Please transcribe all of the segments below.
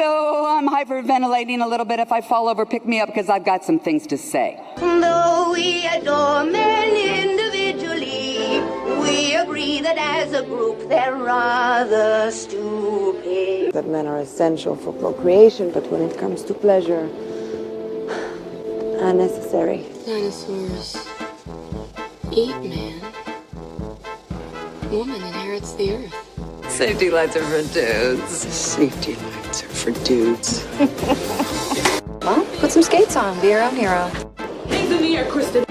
So I'm hyperventilating a little bit. If I fall over, pick me up because I've got some things to say. Though we adore men individually, we agree that as a group they're rather stupid. That men are essential for procreation, but when it comes to pleasure, unnecessary. Dinosaurs eat man. Woman inherits the earth. Safety lights are for dudes. Safety lights are for dudes. Well, put some skates on. Be your own hero. Hands in the air, Kristen.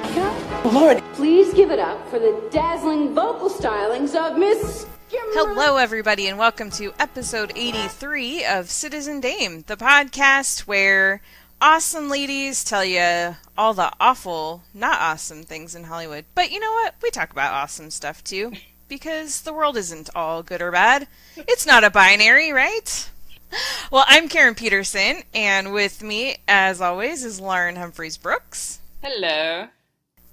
Lord. Please give it up for the dazzling vocal stylings of Miss... Hello, everybody, and welcome to episode 83 of Citizen Dame, the podcast where awesome ladies tell you all the awful, not awesome things in Hollywood. But you know what? We talk about awesome stuff, too, because the world isn't all good or bad. It's not a binary, right? Well, I'm Karen Peterson, and with me, as always, is Lauren Humphreys-Brooks. Hello.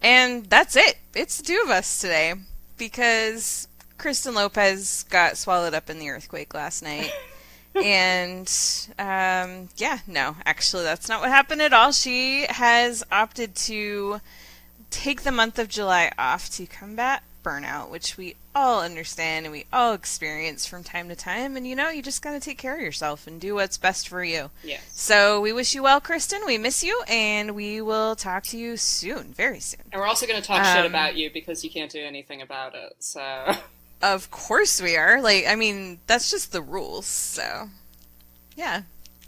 And that's it. It's the two of us today, because Kristen Lopez got swallowed up in the earthquake last night. And, no, actually that's not what happened at all. She has opted to take the month of July off to combat burnout, which we all understand and we all experience from time to time. And, you just got to take care of yourself and do what's best for you. Yes. So we wish you well, Kristen. We miss you, and we will talk to you soon, very soon. And we're also going to talk shit about you because you can't do anything about it, so... Of course we are. That's just the rules, so... Yeah.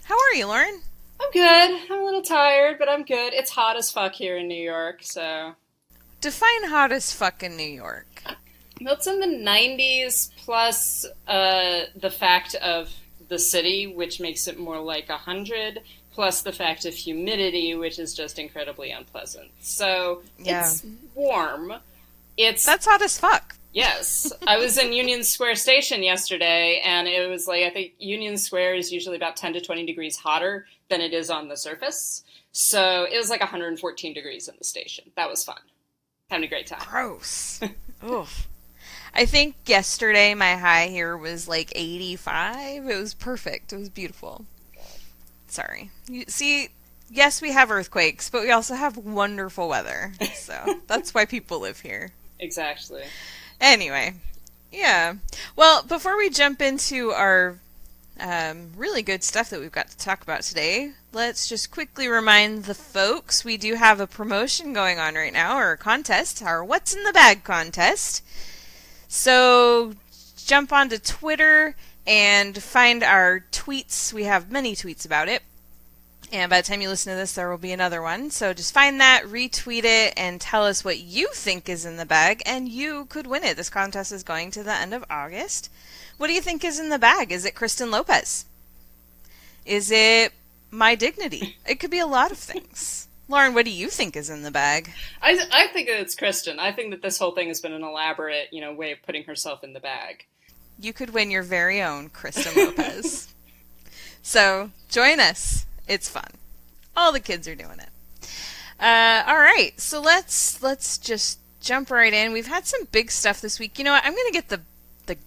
How are you, Lauren? I'm good. I'm a little tired, but I'm good. It's hot as fuck here in New York, so... Define hot as fuck in New York. Well, it's in the 90s, plus the fact of the city, which makes it more like 100, plus the fact of humidity, which is just incredibly unpleasant. So, It's warm. That's hot as fuck. Yes. I was in Union Square Station yesterday, and it was I think Union Square is usually about 10 to 20 degrees hotter than it is on the surface. So it was 114 degrees in the station. That was fun. Having a great time. Gross. Oof. I think yesterday my high here was 85. It was perfect. It was beautiful. Sorry. Yes, we have earthquakes, but we also have wonderful weather. So that's why people live here. Exactly. Anyway, yeah. Well, before we jump into our really good stuff that we've got to talk about today, let's just quickly remind the folks we do have a promotion going on right now, or a contest, our What's in the Bag contest. So jump onto Twitter and find our tweets. We have many tweets about it. And by the time you listen to this, there will be another one. So just find that, retweet it, and tell us what you think is in the bag, and you could win it. This contest is going to the end of August. What do you think is in the bag? Is it Kristen Lopez? Is it my dignity? It could be a lot of things. Lauren, what do you think is in the bag? I think that it's Kristen. I think that this whole thing has been an elaborate, way of putting herself in the bag. You could win your very own Kristen Lopez. So join us. It's fun. All the kids are doing it. All right, so let's just jump right in. We've had some big stuff this week. You know what? I'm going to get the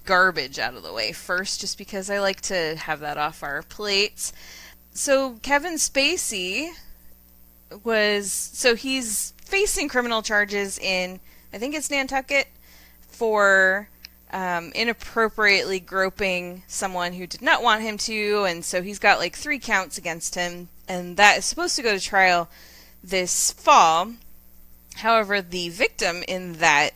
garbage out of the way first, just because I like to have that off our plates. So Kevin Spacey he's facing criminal charges in, I think it's Nantucket, for inappropriately groping someone who did not want him to, and so he's got 3 counts against him, and that is supposed to go to trial this fall. However, the victim in that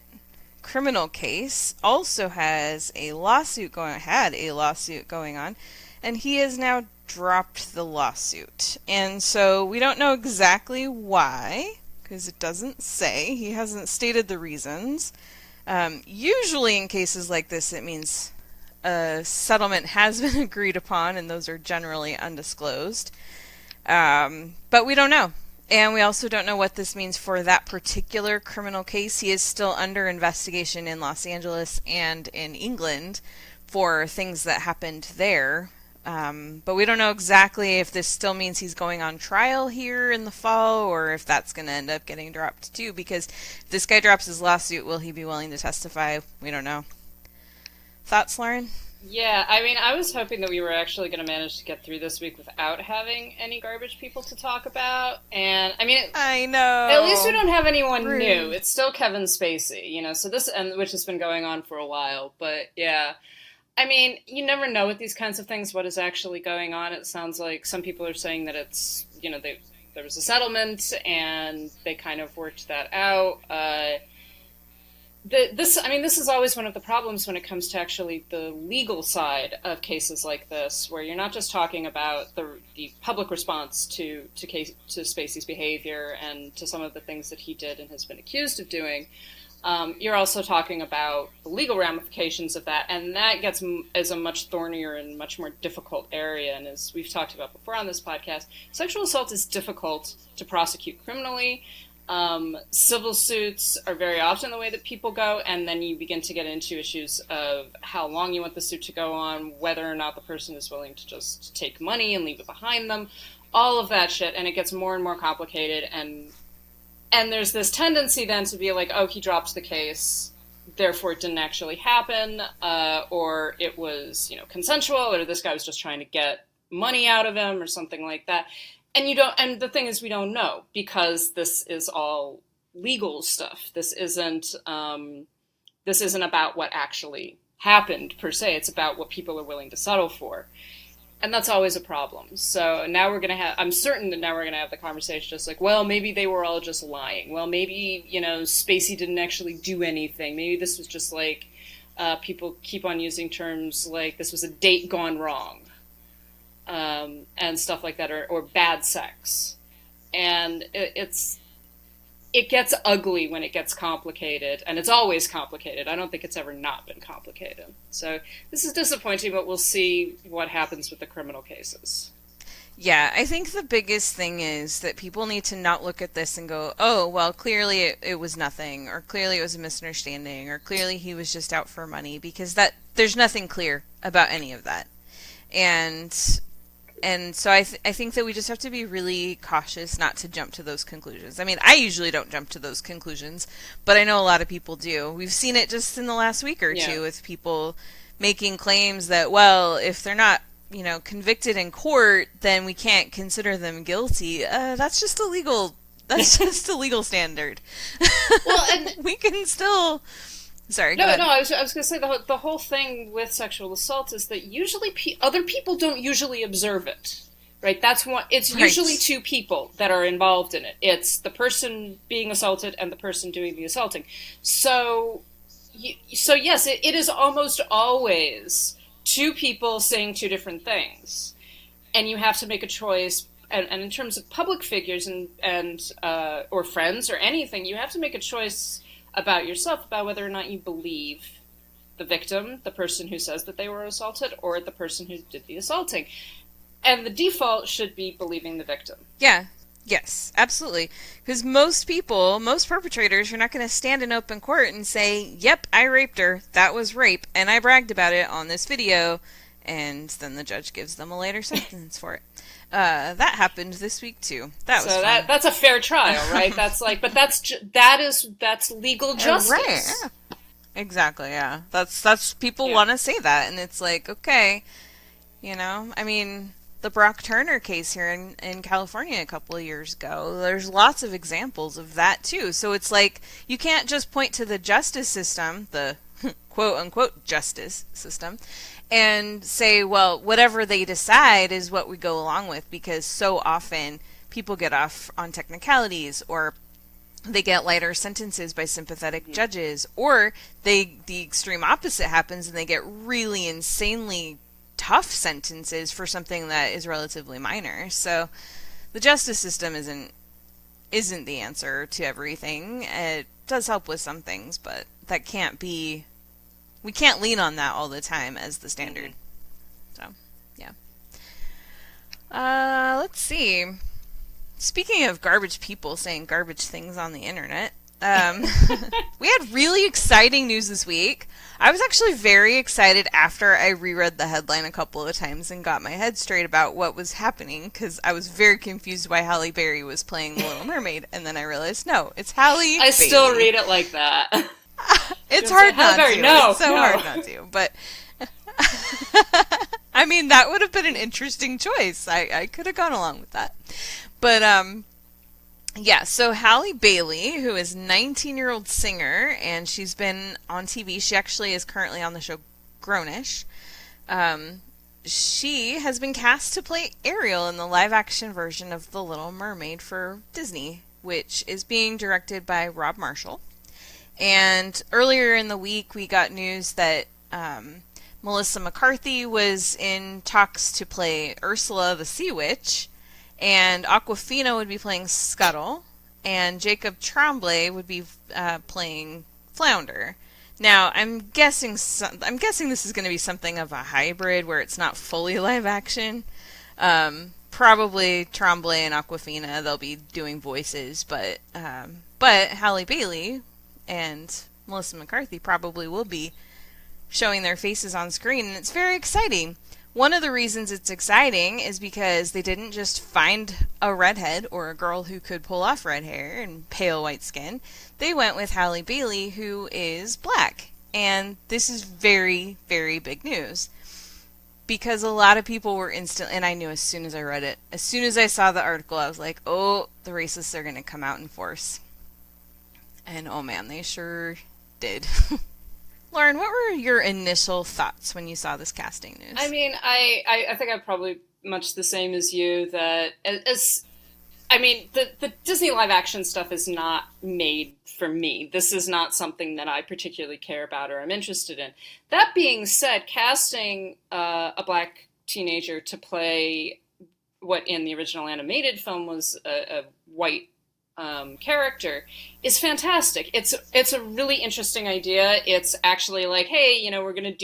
criminal case also had a lawsuit going on, and he has now dropped the lawsuit. And so we don't know exactly why, because it doesn't say. He hasn't stated the reasons. Usually in cases like this, it means a settlement has been agreed upon, and those are generally undisclosed. But we don't know. And we also don't know what this means for that particular criminal case. He is still under investigation in Los Angeles and in England for things that happened there. But we don't know exactly if this still means he's going on trial here in the fall, or if that's going to end up getting dropped too, because if this guy drops his lawsuit, will he be willing to testify? We don't know. Thoughts, Lauren? Yeah, I mean, I was hoping that we were actually going to manage to get through this week without having any garbage people to talk about. And, I mean, I know. At least we don't have anyone Rude. new. It's still Kevin Spacey, you know, so this, and which has been going on for a while. But, yeah, I mean, you never know with these kinds of things what is actually going on. It sounds like some people are saying that it's, you know, there was a settlement and they kind of worked that out. This is always one of the problems when it comes to actually the legal side of cases like this, where you're not just talking about the public response to Spacey's behavior and to some of the things that he did and has been accused of doing. You're also talking about the legal ramifications of that, and that is a much thornier and much more difficult area. And as we've talked about before on this podcast, sexual assault is difficult to prosecute criminally. Civil suits are very often the way that people go, and then you begin to get into issues of how long you want the suit to go on, whether or not the person is willing to just take money and leave it behind them, all of that shit, and it gets more and more complicated, and there's this tendency then to be like, oh, he dropped the case, therefore it didn't actually happen, or it was, you know, consensual, or this guy was just trying to get money out of him, or something like that. And the thing is, we don't know, because this is all legal stuff. This isn't about what actually happened per se. It's about what people are willing to settle for, and that's always a problem. So I'm certain that now we're gonna have the conversation just like, well, maybe they were all just lying. Well, maybe, you know, Spacey didn't actually do anything. Maybe this was just like, people keep on using terms like this was a date gone wrong. And stuff like that, or bad sex. And it gets ugly when it gets complicated, and it's always complicated. I don't think it's ever not been complicated. So this is disappointing, but we'll see what happens with the criminal cases. Yeah, I think the biggest thing is that people need to not look at this and go, oh, well, clearly it was nothing, or clearly it was a misunderstanding, or clearly he was just out for money, because there's nothing clear about any of that. And so I think that we just have to be really cautious not to jump to those conclusions. I mean, I usually don't jump to those conclusions, but I know a lot of people do. We've seen it just in the last week or two with people making claims that, well, if they're not, you know, convicted in court, then we can't consider them guilty. That's just a legal standard. Well, and we can still... Sorry. I was going to say the whole thing with sexual assault is that usually other people don't usually observe it, right? That's one. It's usually two people that are involved in it. It's the person being assaulted and the person doing the assaulting. So yes, it is almost always two people saying two different things, and you have to make a choice. And in terms of public figures and or friends or anything, you have to make a choice about yourself, about whether or not you believe the victim, the person who says that they were assaulted, or the person who did the assaulting. And the default should be believing the victim. Yeah. Yes, absolutely. Because most perpetrators are not going to stand in open court and say, yep, I raped her, that was rape, and I bragged about it on this video, and then the judge gives them a later sentence for it. That happened this week too. That was fun. That's a fair trial, right? That's like, but that's legal justice. Right. Yeah. Exactly. Yeah. That's people want to say that, and it's like, okay, you know, I mean, the Brock Turner case here in California a couple of years ago, there's lots of examples of that too. So it's like, you can't just point to the justice system, the quote unquote justice system, and say, well, whatever they decide is what we go along with, because so often people get off on technicalities, or they get lighter sentences by sympathetic judges, or the extreme opposite happens and they get really insanely tough sentences for something that is relatively minor. So the justice system isn't the answer to everything. It does help with some things, but that can't be... We can't lean on that all the time as the standard. So, yeah. Let's see. Speaking of garbage people saying garbage things on the internet, we had really exciting news this week. I was actually very excited after I reread the headline a couple of times and got my head straight about what was happening, because I was very confused why Halle Berry was playing The Little Mermaid, and then I realized, no, it's Halle Bailey. I still read it like that. It's hard not to. No, it's so hard not to. But I mean, that would have been an interesting choice. I could have gone along with that. But, yeah, so Halle Bailey, who is a 19-year-old singer, and she's been on TV. She actually is currently on the show Grownish. She has been cast to play Ariel in the live-action version of The Little Mermaid for Disney, which is being directed by Rob Marshall. And earlier in the week, we got news that Melissa McCarthy was in talks to play Ursula the Sea Witch, and Awkwafina would be playing Scuttle, and Jacob Tremblay would be playing Flounder. Now, I'm guessing this is going to be something of a hybrid where it's not fully live action. Probably Tremblay and Awkwafina, they'll be doing voices, but Halle Bailey and Melissa McCarthy probably will be showing their faces on screen, and it's very exciting. One of the reasons it's exciting is because they didn't just find a redhead or a girl who could pull off red hair and pale white skin. They went with Halle Bailey, who is black. And this is very, very big news. Because a lot of people were and I knew as soon as I read it, as soon as I saw the article, I was like, oh, the racists are going to come out in force. And oh man, they sure did. Lauren, what were your initial thoughts when you saw this casting news? I mean, I think I'm probably much the same as you, that the Disney live action stuff is not made for me. This is not something that I particularly care about or am interested in. That being said, casting a black teenager to play what in the original animated film was a white character is fantastic. It's a really interesting idea. It's actually like, hey, we're gonna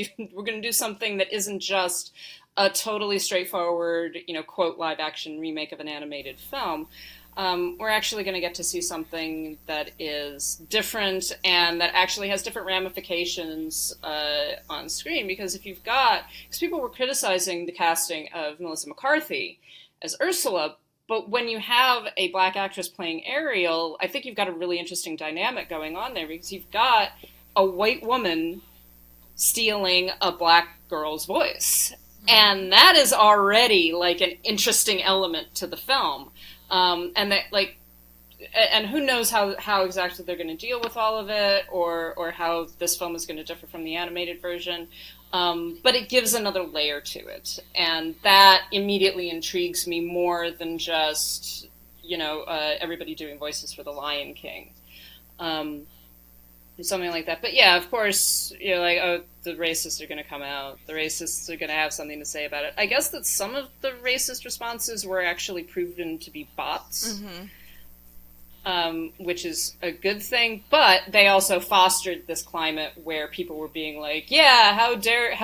do something that isn't just a totally straightforward, quote, live action remake of an animated film. We're actually going to get to see something that is different and that actually has different ramifications on screen. Because people were criticizing the casting of Melissa McCarthy as Ursula, but when you have a black actress playing Ariel, I think you've got a really interesting dynamic going on there, because you've got a white woman stealing a black girl's voice. And that is already like an interesting element to the film. And who knows how exactly they're going to deal with all of it, or how this film is going to differ from the animated version. But it gives another layer to it. And that immediately intrigues me more than just, everybody doing voices for the Lion King. Something like that. But yeah, of course, the racists are going to come out. The racists are going to have something to say about it. I guess that some of the racist responses were actually proven to be bots. Mm-hmm. Which is a good thing, but they also fostered this climate where people were being like, yeah, how dare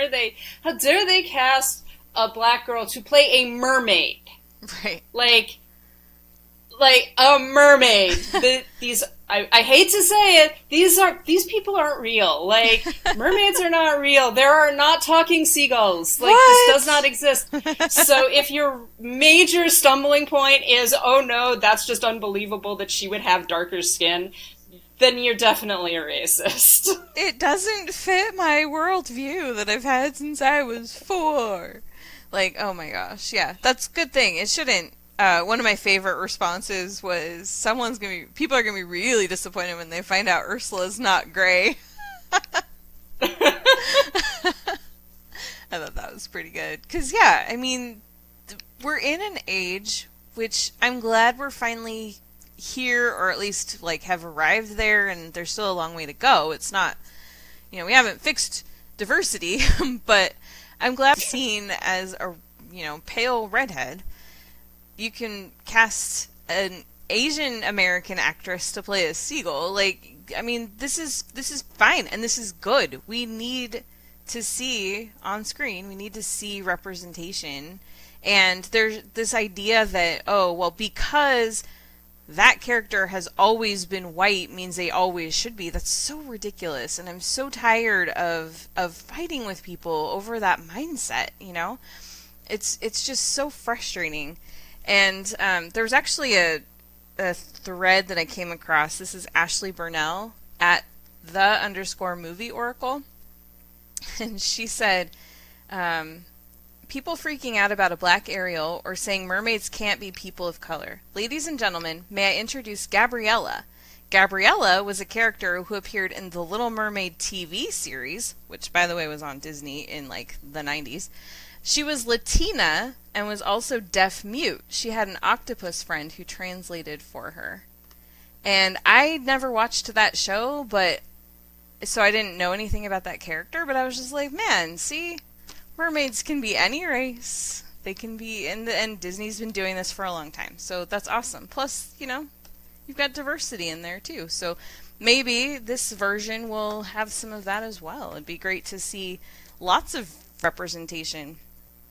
they cast a black girl to play a mermaid? Right. Like a mermaid. I hate to say it, these people aren't real. Like, mermaids are not real. There are not talking seagulls. Like, what? This does not exist. So if your major stumbling point is, oh no, that's just unbelievable that she would have darker skin, then you're definitely a racist. It doesn't fit my worldview that I've had since I was 4. Like, oh my gosh, yeah, that's a good thing. It shouldn't. One of my favorite responses was, people are gonna be really disappointed when they find out Ursula's not gray. I thought that was pretty good. 'Cause yeah, I mean, we're in an age which I'm glad we're finally here, or at least like have arrived there, and there's still a long way to go. It's not, we haven't fixed diversity, but I'm glad seen as a, pale redhead. You can cast an Asian American actress to play a seagull. Like, I mean, this is fine, and this is good. We need to see on screen, we need to see representation. And there's this idea that, oh, well, because that character has always been white means they always should be. That's so ridiculous, and I'm so tired of fighting with people over that mindset, It's just so frustrating. And there was actually a thread that I came across. This is Ashley Burnell at @the_movie oracle. And she said, People freaking out about a black Ariel or saying mermaids can't be people of color. Ladies and gentlemen, may I introduce Gabriella. Gabriella was a character who appeared in the Little Mermaid TV series, which, by the way, was on Disney in, like, the 90s. She was Latina and was also deaf-mute. She had an octopus friend who translated for her. And I never watched that show, but so I didn't know anything about that character, but I was just like, man, see, mermaids can be any race. They can be, and Disney's been doing this for a long time, so that's awesome. Plus, you know, you've got diversity in there too, so maybe this version will have some of that as well. It'd be great to see lots of representation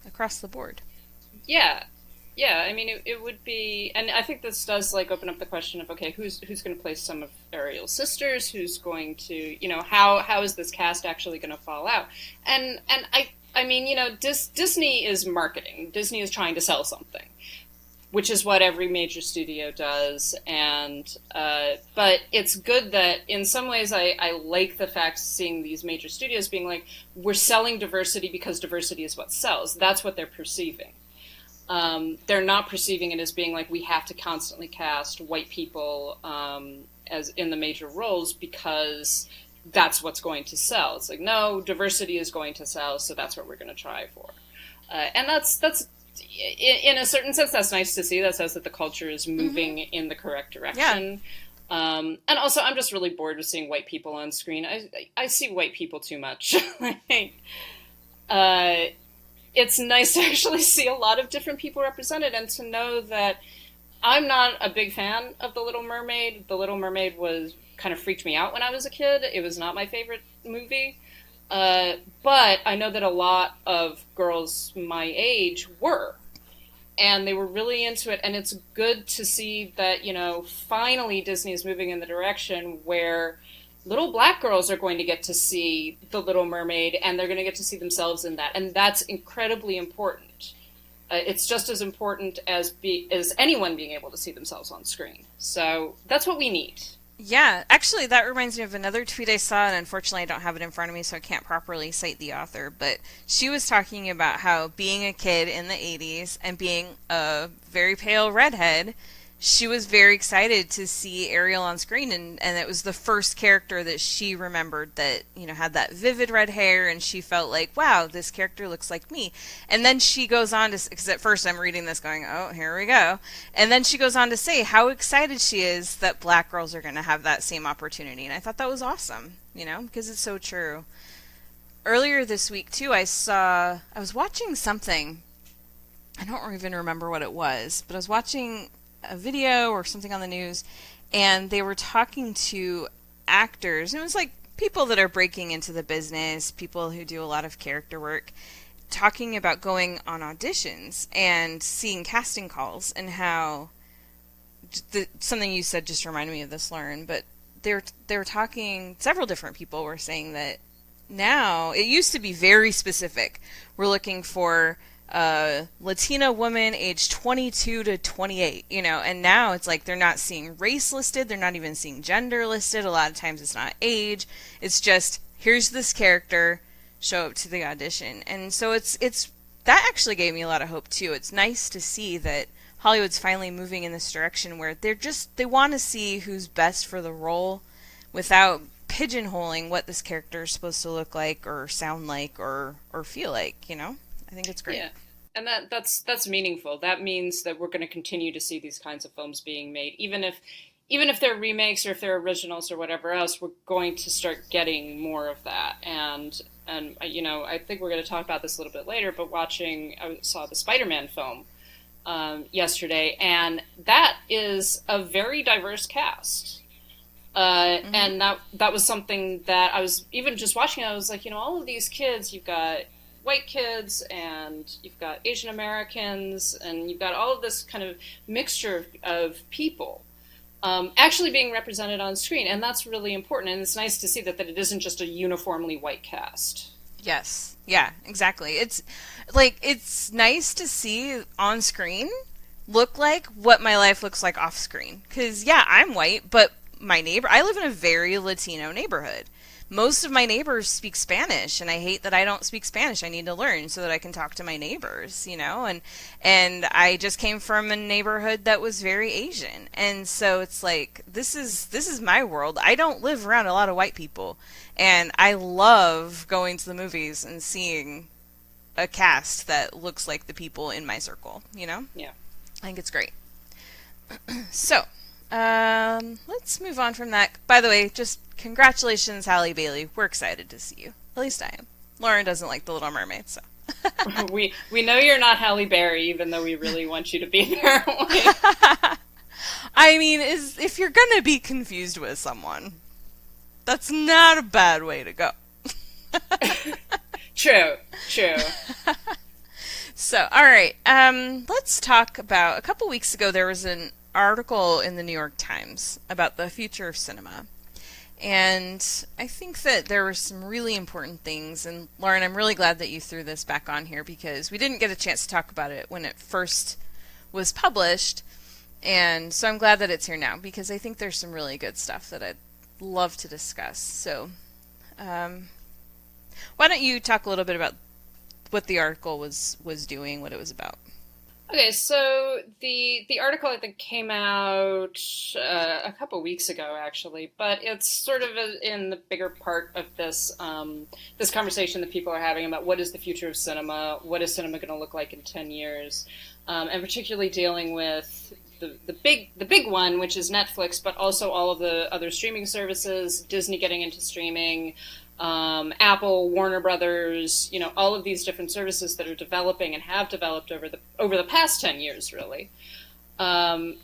across the board. Yeah. I mean, it would be, and I think this does like open up the question of, okay, who's going to play some of Ariel's sisters? Who's going to, you know, how is this cast actually going to fall out? And I mean, you know, Disney is marketing. Disney is trying to sell something, which is what every major studio does. And but it's good that in some ways I like the fact seeing these major studios being like, we're selling diversity because diversity is what sells. That's what they're perceiving. They're not perceiving it as being like we have to constantly cast white people as in the major roles because that's what's going to sell. It's like, no, diversity is going to sell, so that's what we're going to try for. And that's in a certain sense, that's nice to see. That says that the culture is moving in the correct direction. Yeah. And also, I'm just really bored with seeing white people on screen. I see white people too much. It's nice to actually see a lot of different people represented and to know that I'm not a big fan of The Little Mermaid. The Little Mermaid kind of freaked me out when I was a kid. It was not my favorite movie. But I know that a lot of girls my age were. And they were really into it. And it's good to see that, you know, finally Disney is moving in the direction where little black girls are going to get to see The Little Mermaid, and they're going to get to see themselves in that. And that's incredibly important. It's just as important as anyone being able to see themselves on screen. So that's what we need. Yeah, actually, that reminds me of another tweet I saw, and unfortunately I don't have it in front of me, so I can't properly cite the author, but she was talking about how being a kid in the 80s and being a very pale redhead, she was very excited to see Ariel on screen, and it was the first character that she remembered that, you know, had that vivid red hair, and she felt like, wow, this character looks like me. And then she goes on to, because at first I'm reading this going, oh, here we go. And then she goes on to say how excited she is that black girls are going to have that same opportunity. And I thought that was awesome, you know, because it's so true. Earlier this week, too, I was watching something. I don't even remember what it was, but I was watching a video or something on the news, and they were talking to actors. It was like people that are breaking into the business, people who do a lot of character work, talking about going on auditions and seeing casting calls, and how something you said just reminded me of this, Lauren, but they were talking, several different people were saying that now, it used to be very specific. We're looking for a Latina woman aged 22 to 28, you know, and now it's like they're not seeing race listed, they're not even seeing gender listed. A lot of times it's not age, it's just, here's this character, show up to the audition. And so it's that actually gave me a lot of hope too. It's nice to see that Hollywood's finally moving in this direction where they want to see who's best for the role without pigeonholing what this character is supposed to look like or sound like or feel like, you know? I think it's great. Yeah, and that's meaningful. That means that we're going to continue to see these kinds of films being made, even if they're remakes or if they're originals or whatever else. We're going to start getting more of that. And you know, I think we're going to talk about this a little bit later. But I saw the Spider-Man film yesterday, and that is a very diverse cast. And that was something that I was even just watching. I was like, you know, all of these kids, you've got white kids and you've got Asian Americans and you've got all of this kind of mixture of people actually being represented on screen, and that's really important. And it's nice to see that it isn't just a uniformly white cast. Yes, yeah, exactly. It's like, it's nice to see on screen look like what my life looks like off screen, because yeah, I'm white, but I live in a very Latino neighborhood. most of my neighbors speak Spanish, and I hate that I don't speak Spanish. I need to learn so that I can talk to my neighbors, you know, and I just came from a neighborhood that was very Asian. And so it's like, this is my world. I don't live around a lot of white people, and I love going to the movies and seeing a cast that looks like the people in my circle, you know? Yeah. I think it's great. So, let's move on from that. By the way, just congratulations, Halle Bailey. We're excited to see you. At least I am. Lauren doesn't like The Little Mermaid, so. we know you're not Halle Berry, even though we really want you to be there. I mean, if you're gonna be confused with someone, that's not a bad way to go. True. So, all right. Let's talk about, a couple weeks ago, there was an article in the New York Times about the future of cinema. And I think that there were some really important things. And Lauren, I'm really glad that you threw this back on here, because we didn't get a chance to talk about it when it first was published. And so I'm glad that it's here now, because I think there's some really good stuff that I'd love to discuss. So, why don't you talk a little bit about what the article was doing, what it was about? Okay, so the article, I think, came out a couple weeks ago, actually, but it's sort of in the bigger part of this this conversation that people are having about what is the future of cinema, what is cinema going to look like in 10 years, and particularly dealing with the big one, which is Netflix, but also all of the other streaming services, Disney getting into streaming, Apple, Warner Brothers, you know, all of these different services that are developing and have developed over the past 10 years, really, and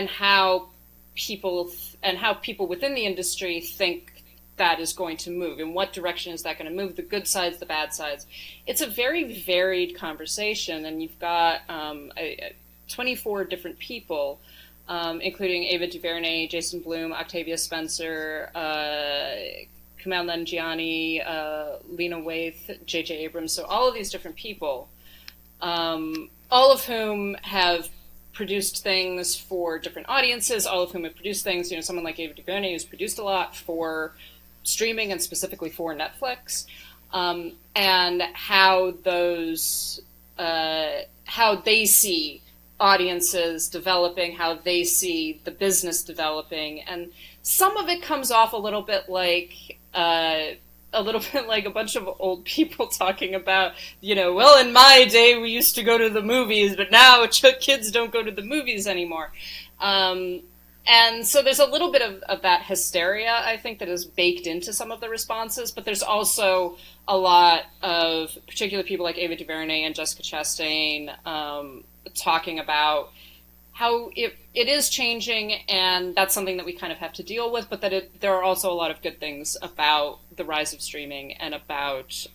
how people within the industry think that is going to move. In what direction is that going to move? The good sides, the bad sides. It's a very varied conversation, and you've got 24 different people, including Ava DuVernay, Jason Blum, Octavia Spencer, Kumail Nanjiani, Lena Waithe, J.J. Abrams. So all of these different people, all of whom have produced things for different audiences, all of whom have produced things, you know, someone like Ava DuVernay who's produced a lot for streaming and specifically for Netflix, and how those, how they see audiences developing, how they see the business developing, and some of it comes off a little bit like a bunch of old people talking about, you know, well, in my day we used to go to the movies, but now kids don't go to the movies anymore. And so there's a little bit of that hysteria, I think, that is baked into some of the responses, but there's also a lot of particular people like Ava DuVernay and Jessica Chastain talking about how it is changing, and that's something that we kind of have to deal with, but that there are also a lot of good things about the rise of streaming and about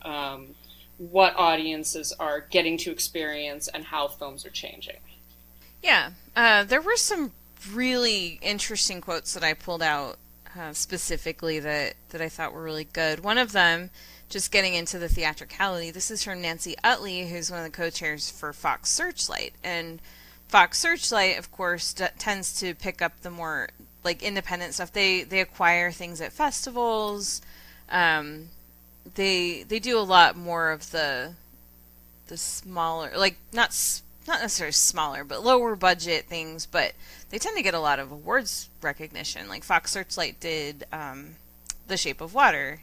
what audiences are getting to experience and how films are changing. Yeah, there were some really interesting quotes that I pulled out specifically that I thought were really good. One of them, just getting into the theatricality, this is from Nancy Utley, who's one of the co-chairs for Fox Searchlight. And Fox Searchlight, of course, tends to pick up the more like independent stuff. They acquire things at festivals. They do a lot more of the smaller, like not necessarily smaller, but lower budget things. But they tend to get a lot of awards recognition. Like Fox Searchlight did The Shape of Water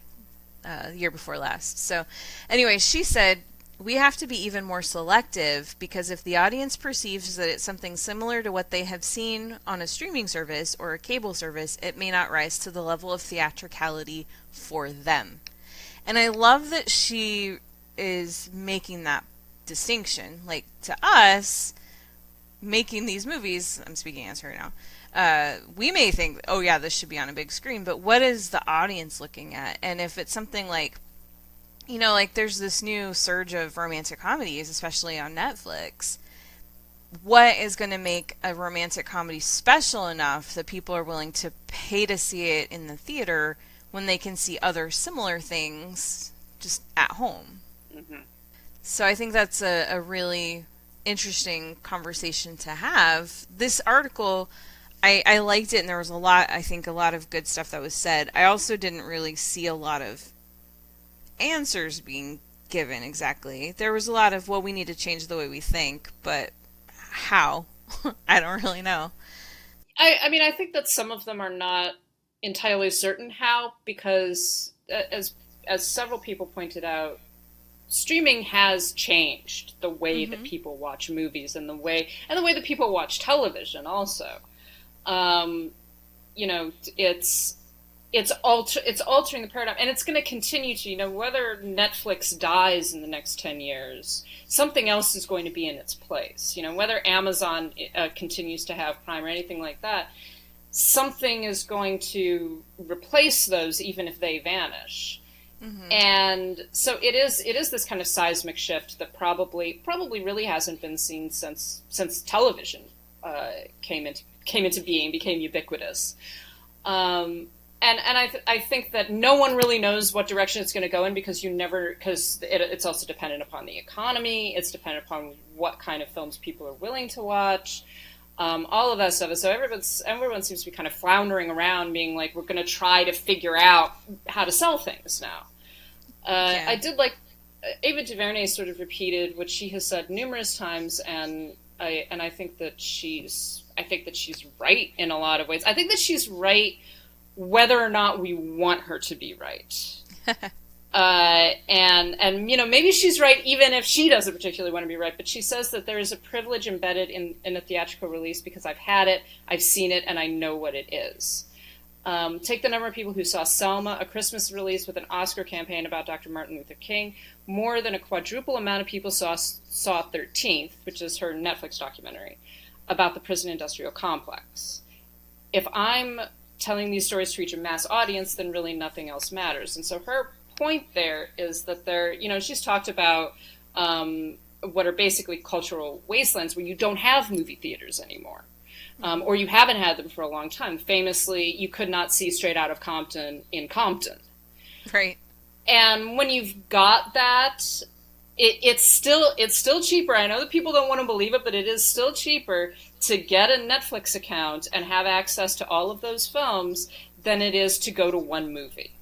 the year before last. So anyway, she said, we have to be even more selective, because if the audience perceives that it's something similar to what they have seen on a streaming service or a cable service, it may not rise to the level of theatricality for them. And I love that she is making that distinction. Like, to us, making these movies, I'm speaking as her now, we may think, oh yeah, this should be on a big screen, but what is the audience looking at? And if it's something like, you know, like there's this new surge of romantic comedies, especially on Netflix. What is going to make a romantic comedy special enough that people are willing to pay to see it in the theater when they can see other similar things just at home? Mm-hmm. So I think that's a really interesting conversation to have. This article, I liked it, and there was I think a lot of good stuff that was said. I also didn't really see a lot of answers being given exactly. There was a lot of, well, we need to change the way we think, but how? I don't really know. I mean, I think that some of them are not entirely certain how, because as several people pointed out, streaming has changed the way that people watch movies and the way that people watch television also. You know, it's altering the paradigm, and it's going to continue to, you know, whether Netflix dies in the next 10 years, something else is going to be in its place. You know, whether Amazon continues to have Prime or anything like that, something is going to replace those even if they vanish. And so it is this kind of seismic shift that probably really hasn't been seen since television came into being, became ubiquitous. And I think that no one really knows what direction it's going to go in, because it's also dependent upon the economy. It's dependent upon what kind of films people are willing to watch, all of that stuff. So everyone seems to be kind of floundering around, being like, we're going to try to figure out how to sell things now. I did like Ava DuVernay sort of repeated what she has said numerous times, and I think that she's right in a lot of ways. I think that she's right whether or not we want her to be right. And you know, maybe she's right even if she doesn't particularly want to be right, but she says that there is a privilege embedded in a theatrical release because I've had it, I've seen it, and I know what it is. Take the number of people who saw Selma, a Christmas release with an Oscar campaign about Dr. Martin Luther King. More than a quadruple amount of people saw 13th, which is her Netflix documentary, about the prison industrial complex. If I'm telling these stories to reach a mass audience, then really nothing else matters. And so her point there is that she's talked about what are basically cultural wastelands where you don't have movie theaters anymore. Or you haven't had them for a long time. Famously, you could not see Straight Outta Compton in Compton. Right. And when you've got that, it's still cheaper. I know that people don't want to believe it, but it is still cheaper to get a Netflix account and have access to all of those films than it is to go to one movie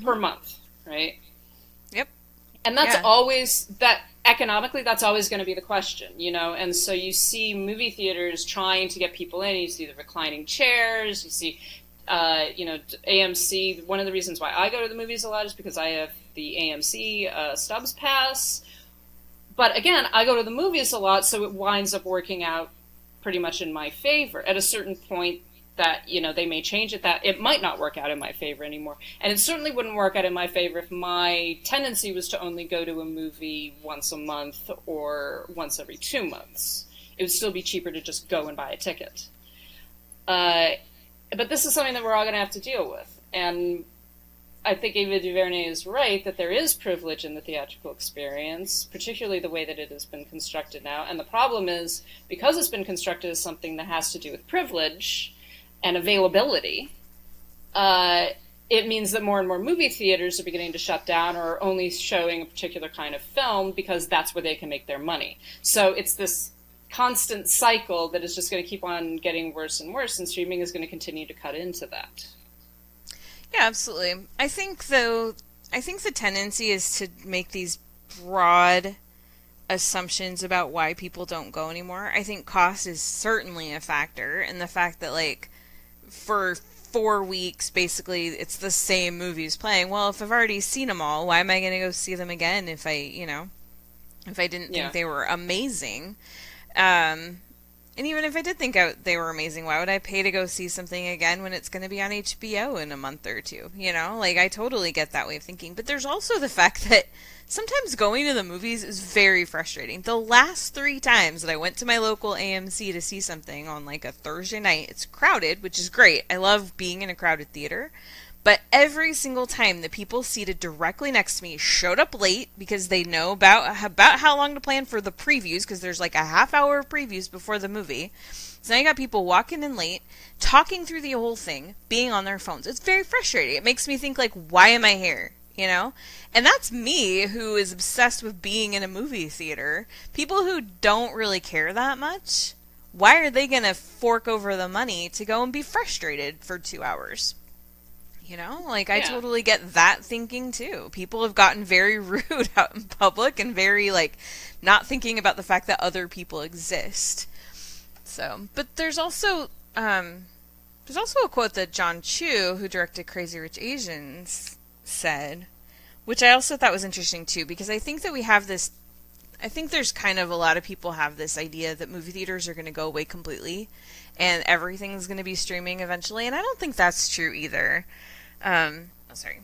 per month, right? Yep. And that's always economically, that's always going to be the question, you know? And so you see movie theaters trying to get people in. You see the reclining chairs. You see, AMC. One of the reasons why I go to the movies a lot is because I have the AMC Stubs Pass. But again, I go to the movies a lot, so it winds up working out pretty much in my favor. At a certain point, that, you know, they may change it, that it might not work out in my favor anymore. And it certainly wouldn't work out in my favor if my tendency was to only go to a movie once a month or once every 2 months. It would still be cheaper to just go and buy a ticket. But this is something that we're all going to have to deal with. And I think Ava DuVernay is right that there is privilege in the theatrical experience, particularly the way that it has been constructed now. And the problem is, because it's been constructed as something that has to do with privilege and availability, it means that more and more movie theaters are beginning to shut down or are only showing a particular kind of film because that's where they can make their money. So it's this constant cycle that is just going to keep on getting worse and worse, and streaming is going to continue to cut into that. Yeah, absolutely. I think the tendency is to make these broad assumptions about why people don't go anymore. I think cost is certainly a factor, and the fact that, like, for 4 weeks, basically, it's the same movies playing. Well, if I've already seen them all, why am I going to go see them again if I didn't think they were amazing? And even if I did think they were amazing, why would I pay to go see something again when it's going to be on HBO in a month or two? You know, like, I totally get that way of thinking. But there's also the fact that sometimes going to the movies is very frustrating. The last 3 times that I went to my local AMC to see something on, like, a Thursday night, it's crowded, which is great. I love being in a crowded theater. But every single time the people seated directly next to me showed up late because they know about how long to plan for the previews, because there's like a half hour of previews before the movie. So now you got people walking in late, talking through the whole thing, being on their phones. It's very frustrating. It makes me think, like, why am I here? You know? And that's me, who is obsessed with being in a movie theater. People who don't really care that much why are they going to fork over the money to go and be frustrated for 2 hours? You know, like, I totally get that thinking, too. People have gotten very rude out in public and very, like, not thinking about the fact that other people exist. So, but there's also a quote that John Chu, who directed Crazy Rich Asians, said, which I also thought was interesting, too, because I think that we have this, I think there's kind of a lot of people have this idea that movie theaters are going to go away completely and everything's going to be streaming eventually, and I don't think that's true either.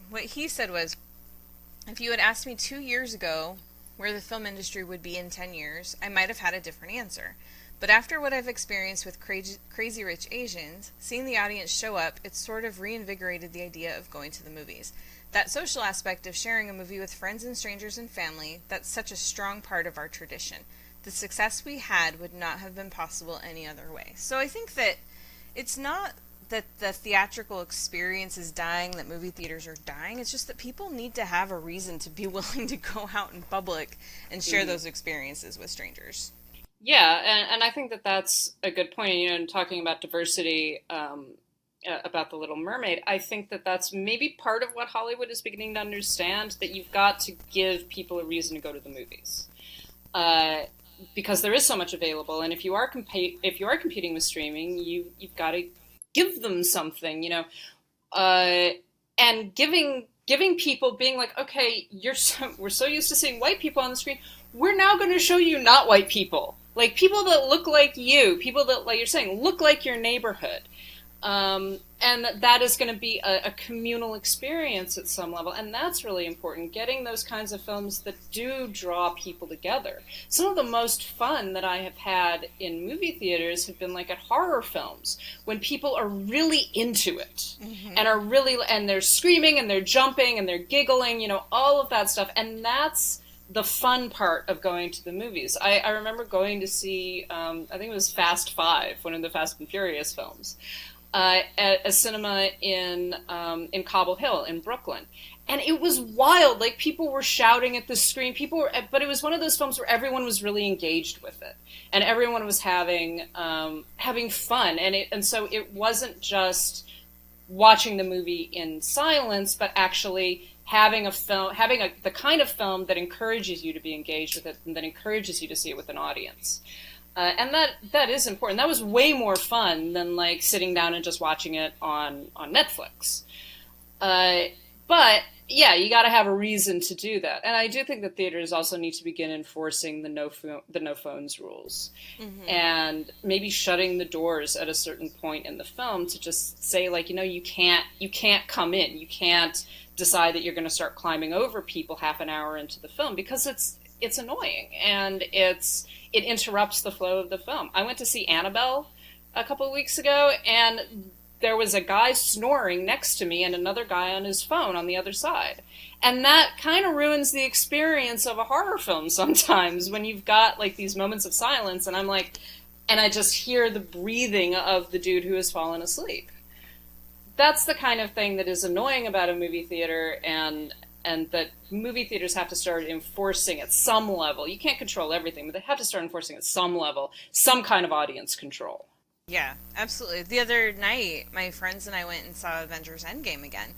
What he said was, if you had asked me 2 years ago where the film industry would be in 10 years, I might have had a different answer. But after what I've experienced with Crazy Rich Asians, seeing the audience show up, it's sort of reinvigorated the idea of going to the movies. That social aspect of sharing a movie with friends and strangers and family, that's such a strong part of our tradition. The success we had would not have been possible any other way. So I think that it's not that the theatrical experience is dying, that movie theaters are dying. It's just that people need to have a reason to be willing to go out in public and share those experiences with strangers. Yeah, and I think that that's a good point. You know, in talking about diversity, about The Little Mermaid, I think that that's maybe part of what Hollywood is beginning to understand, that you've got to give people a reason to go to the movies. Because there is so much available, and if you are competing with streaming, you've got to give them something, you know, and giving people, being like, okay, we're so used to seeing white people on the screen, we're now going to show you not white people, like people that look like you, people that, like you're saying, look like your neighborhood. And that is going to be a communal experience at some level, and that's really important, getting those kinds of films that do draw people together. Some of the most fun that I have had in movie theaters have been like at horror films, when people are really into it, and they're screaming and they're jumping and they're giggling, you know, all of that stuff, and that's the fun part of going to the movies. I remember going to see, I think it was Fast Five, one of the Fast and Furious films, at a cinema in Cobble Hill in Brooklyn, and it was wild. Like, people were shouting at the screen. But it was one of those films where everyone was really engaged with it, and everyone was having fun. And so it wasn't just watching the movie in silence, but actually having the kind of film that encourages you to be engaged with it, and that encourages you to see it with an audience. And that is important. That was way more fun than like sitting down and just watching it on Netflix. But yeah, you got to have a reason to do that. And I do think that theaters also need to begin enforcing the no phones rules, and maybe shutting the doors at a certain point in the film to just say, like, you know, you can't come in. You can't decide that you're going to start climbing over people half an hour into the film, because it's annoying, and it interrupts the flow of the film. I went to see Annabelle a couple of weeks ago, and there was a guy snoring next to me and another guy on his phone on the other side. And that kind of ruins the experience of a horror film sometimes, when you've got like these moments of silence, and I just hear the breathing of the dude who has fallen asleep. That's the kind of thing that is annoying about a movie theater, and that movie theaters have to start enforcing at some level. You can't control everything, but they have to start enforcing at some level some kind of audience control. Yeah, absolutely. The other night, my friends and I went and saw Avengers Endgame again.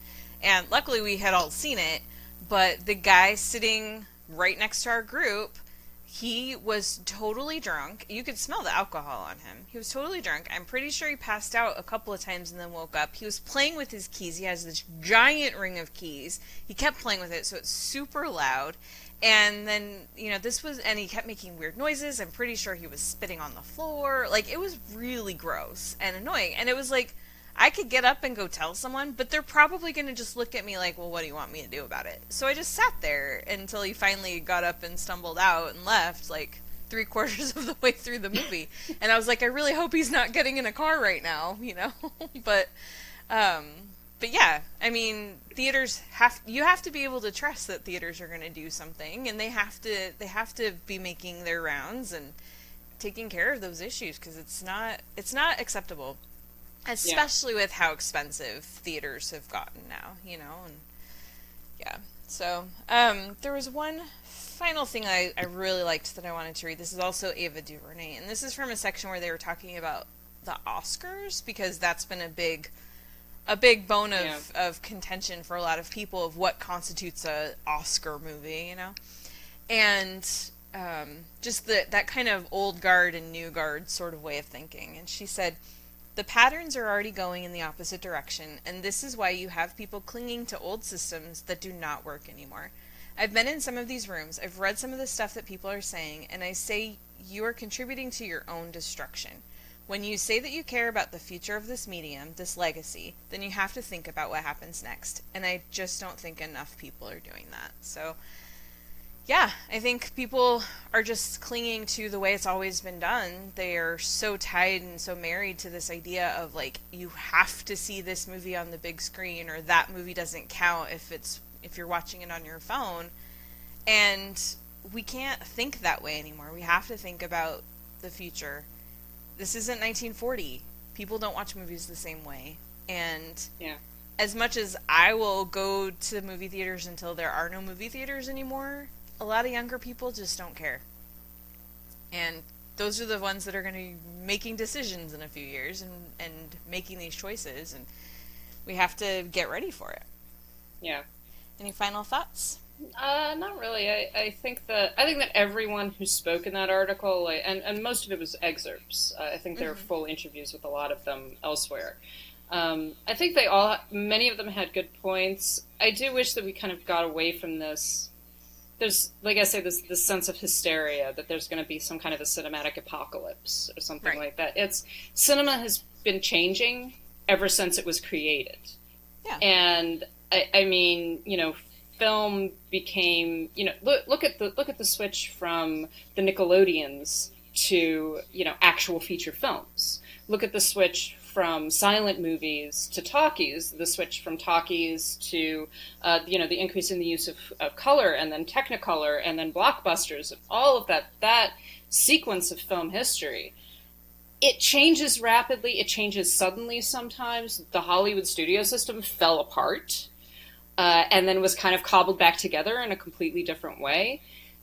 And luckily we had all seen it, but the guy sitting right next to our group, he was totally drunk. You could smell the alcohol on him. He was totally drunk. I'm pretty sure he passed out a couple of times and then woke up. He was playing with his keys. He has this giant ring of keys. He kept playing with it, so it's super loud. And then, you know, and he kept making weird noises. I'm pretty sure he was spitting on the floor. Like, it was really gross and annoying. And it was like, I could get up and go tell someone, but they're probably going to just look at me like, well, what do you want me to do about it? So I just sat there until he finally got up and stumbled out and left, like, 3/4 of the way through the movie. And I was like, I really hope he's not getting in a car right now, you know? But yeah, I mean, theaters you have to be able to trust that theaters are going to do something, and they have to be making their rounds and taking care of those issues, because it's not acceptable, especially with how expensive theaters have gotten now, you know. And yeah, so there was one final thing I really liked that I wanted to read, this is also Ava DuVernay, and this is from a section where they were talking about the Oscars, because that's been a big bone of contention for a lot of people of what constitutes a Oscar movie, you know? And just that kind of old guard and new guard sort of way of thinking. And she said, the patterns are already going in the opposite direction, and this is why you have people clinging to old systems that do not work anymore. I've been in some of these rooms, I've read some of the stuff that people are saying, and I say you are contributing to your own destruction. When you say that you care about the future of this medium, this legacy, then you have to think about what happens next. And I just don't think enough people are doing that. So, yeah, I think people are just clinging to the way it's always been done. They are so tied and so married to this idea of, like, you have to see this movie on the big screen, or that movie doesn't count if you're watching it on your phone. And we can't think that way anymore. We have to think about the future. This isn't 1940. People don't watch movies the same way. And as much as I will go to movie theaters until there are no movie theaters anymore, a lot of younger people just don't care. And those are the ones that are going to be making decisions in a few years and making these choices. And we have to get ready for it. Yeah. Any final thoughts? Not really. I think that everyone who spoke in that article, and most of it was excerpts. I think there are full interviews with a lot of them elsewhere. I think many of them had good points. I do wish that we kind of got away from this. There's, like I say, this sense of hysteria that there's going to be some kind of a cinematic apocalypse or something like that. Cinema has been changing ever since it was created. Yeah. And I mean, you know, film became, you know, look at the switch from the Nickelodeons to, you know, actual feature films. Look at the switch from silent movies to talkies, the switch from talkies to, you know, the increase in the use of color, and then Technicolor, and then blockbusters, and all of that sequence of film history. It changes rapidly. It changes suddenly sometimes. The Hollywood studio system fell apart. And then was kind of cobbled back together in a completely different way.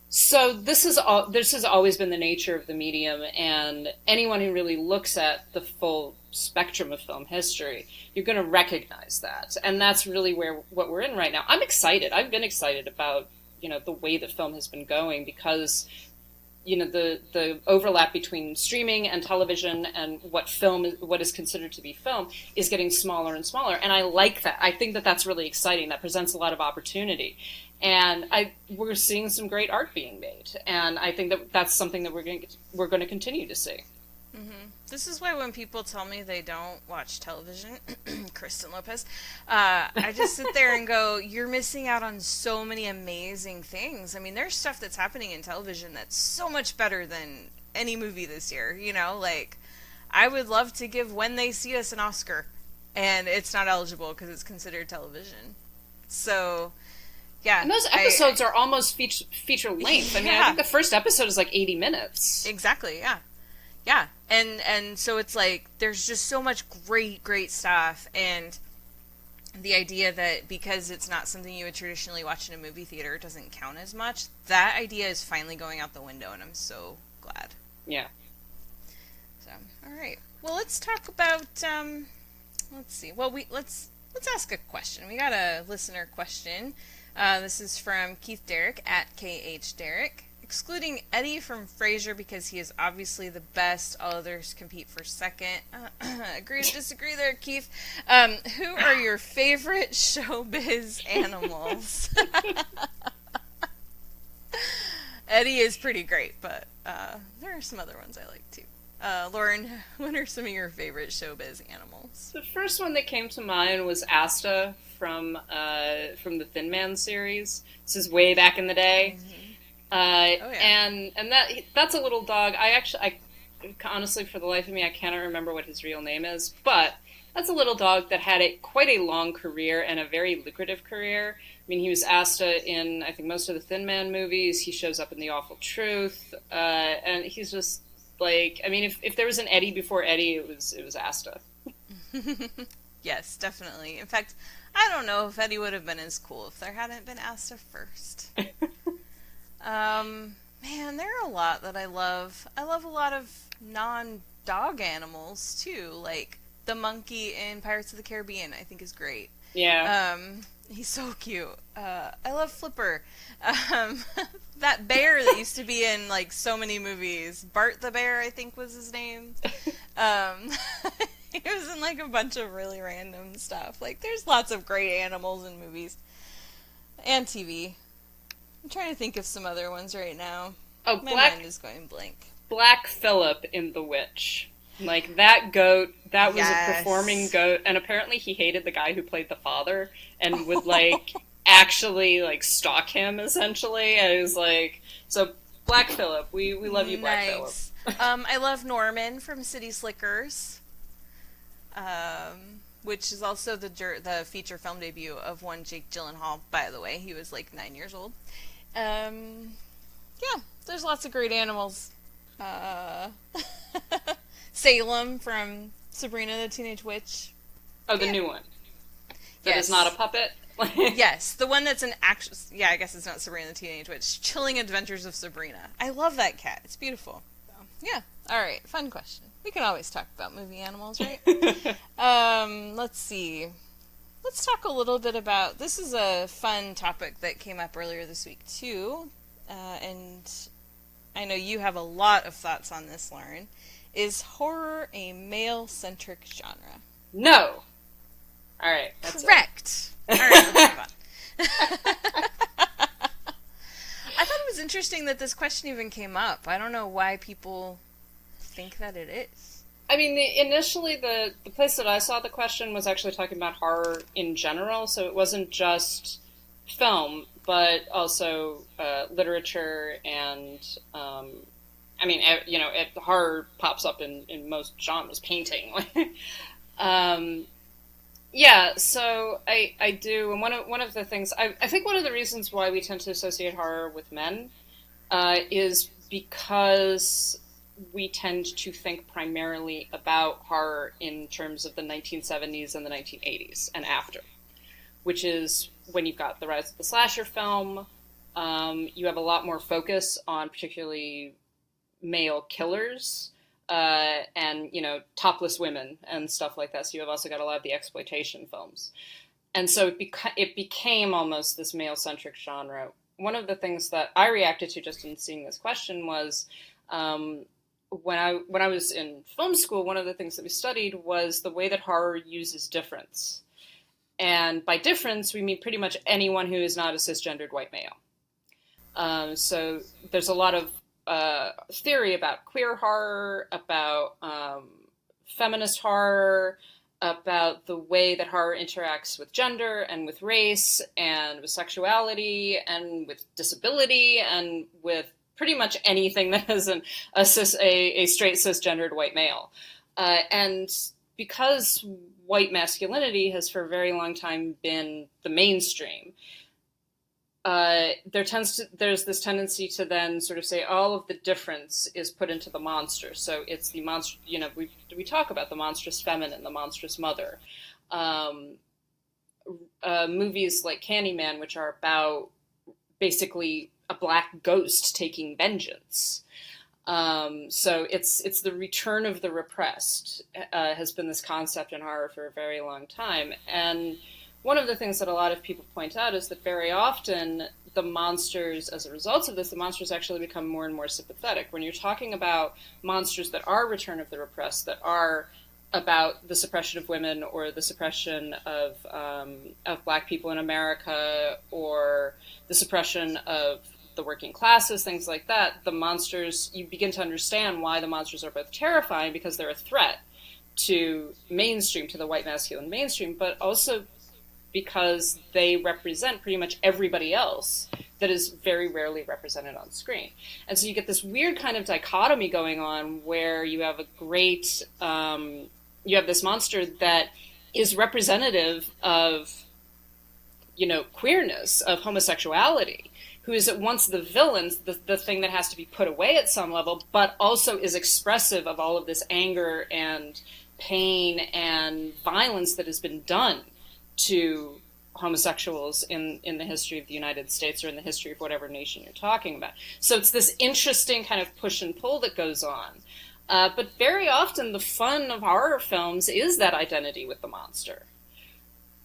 So this has always been the nature of the medium, and anyone who really looks at the full spectrum of film history, you're going to recognize that. And that's really what we're in right now. I'm excited. I've been excited about, you know, the way that film has been going, because, you know, the overlap between streaming and television and what is considered to be film is getting smaller and smaller. And I like that. I think that that's really exciting. That presents a lot of opportunity. And we're seeing some great art being made. And I think that that's something that we're going to continue to see. Mm-hmm. This is why when people tell me they don't watch television, Kristen Lopez, I just sit there and go, you're missing out on so many amazing things. I mean, there's stuff that's happening in television that's so much better than any movie this year. You know, like, I would love to give When They See Us an Oscar, and it's not eligible because it's considered television. So, yeah. And those episodes are almost feature length. I mean, I think the first episode is like 80 minutes. Exactly, yeah. Yeah, and so it's like, there's just so much great stuff, and the idea that because it's not something you would traditionally watch in a movie theater, it doesn't count as much, that idea is finally going out the window, and I'm so glad. Yeah. So, alright. Well, let's talk about, let's see, well, let's ask a question. We got a listener question. This is from Keith Derrick, at KH Derrick. Excluding Eddie from Frasier because he is obviously the best, all others compete for second. Agree to disagree there, Keith. Who are your favorite showbiz animals? Eddie is pretty great, but there are some other ones I like too. Lauren, what are some of your favorite showbiz animals? The first one that came to mind was Asta from the Thin Man series. This is way back in the day. Mm-hmm. And that's a little dog. I honestly, for the life of me, I cannot remember what his real name is, but that's a little dog that had quite a long career and a very lucrative career. I mean, he was Asta in, I think, most of the Thin Man movies. He shows up in The Awful Truth, and he's just like, I mean, if there was an Eddie before Eddie, it was Asta. Yes, definitely. In fact, I don't know if Eddie would have been as cool if there hadn't been Asta first. Man, there are a lot that I love. I love a lot of non-dog animals, too. Like, the monkey in Pirates of the Caribbean, I think is great. Yeah. He's so cute. I love Flipper. That bear that used to be in, like, so many movies. Bart the Bear, I think was his name. He was in, like, a bunch of really random stuff. Like, there's lots of great animals in movies. And TV. I'm trying to think of some other ones right now. Oh, My mind is going blank. Black Phillip in The Witch. Like, that goat, that was Yes. a performing goat, and apparently he hated the guy who played the father, and would, like, actually, like, stalk him, essentially, and it was like, so, Black Phillip, we love you, Black Phillip. Nice. I love Norman from City Slickers, which is also the feature film debut of one Jake Gyllenhaal, by the way. He was, like, 9 years old. Yeah, there's lots of great animals. Salem from Sabrina the Teenage Witch. Oh, the new one. That is not a puppet? Yes, the one that's an actual... Yeah, I guess it's not Sabrina the Teenage Witch. Chilling Adventures of Sabrina. I love that cat. It's beautiful. So, yeah. All right, fun question. We can always talk about movie animals, right? Let's see. Let's talk a little bit about... This is a fun topic that came up earlier this week, too. And I know you have a lot of thoughts on this, Lauren. Is horror a male-centric genre? No! Alright, that's Correct! Alright, let's move on. I thought it was interesting that this question even came up. I don't know why people think that it is. I mean, initially, the place that I saw the question was actually talking about horror in general, so it wasn't just film, but also literature and, I mean, you know, horror pops up in most genres, painting. Yeah, so I do, and one of the things, I think one of the reasons why we tend to associate horror with men is because we tend to think primarily about horror in terms of the 1970s and the 1980s and after, which is when you've got the rise of the slasher film. You have a lot more focus on particularly male killers and, you know, topless women and stuff like that. So you have also got a lot of the exploitation films. And so it became almost this male-centric genre. One of the things that I reacted to just in seeing this question was when I was in film school, one of the things that we studied was the way that horror uses difference. And by difference, we mean pretty much anyone who is not a cisgendered white male. So there's a lot of theory about queer horror, about feminist horror, about the way that horror interacts with gender and with race and with sexuality and with disability and with pretty much anything that is a straight cisgendered white male. And because white masculinity has for a very long time been the mainstream, there's this tendency to then sort of say all of the difference is put into the monster. So it's the monster, you know, we talk about the monstrous feminine, the monstrous mother. Movies like Candyman, which are about basically a black ghost taking vengeance. So it's the return of the repressed has been this concept in horror for a very long time. And one of the things that a lot of people point out is that very often the monsters, as a result of this, the monsters actually become more and more sympathetic. When you're talking about monsters that are return of the repressed, that are about the suppression of women or the suppression of black people in America or the suppression of the working classes, things like that, the monsters, you begin to understand why the monsters are both terrifying because they're a threat to mainstream, to the white masculine mainstream, but also because they represent pretty much everybody else that is very rarely represented on screen. And so you get this weird kind of dichotomy going on where you have a great, you have this monster that is representative of, you know, queerness, of homosexuality, who is at once the villain, the thing that has to be put away at some level, but also is expressive of all of this anger and pain and violence that has been done to homosexuals in the history of the United States or in the history of whatever nation you're talking about. So it's this interesting kind of push and pull that goes on. But very often the fun of horror films is that identity with the monster.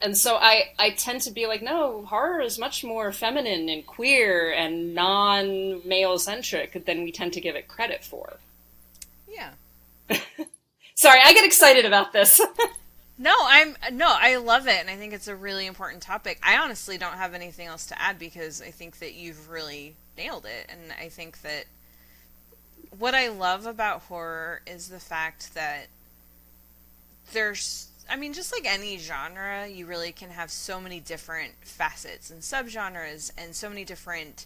And so I tend to be like, no, horror is much more feminine and queer and non-male-centric than we tend to give it credit for. Yeah. Sorry, I get excited about this. No, I love it, and I think it's a really important topic. I honestly don't have anything else to add because I think that you've really nailed it, and I think that what I love about horror is the fact that just like any genre, you really can have so many different facets and subgenres and so many different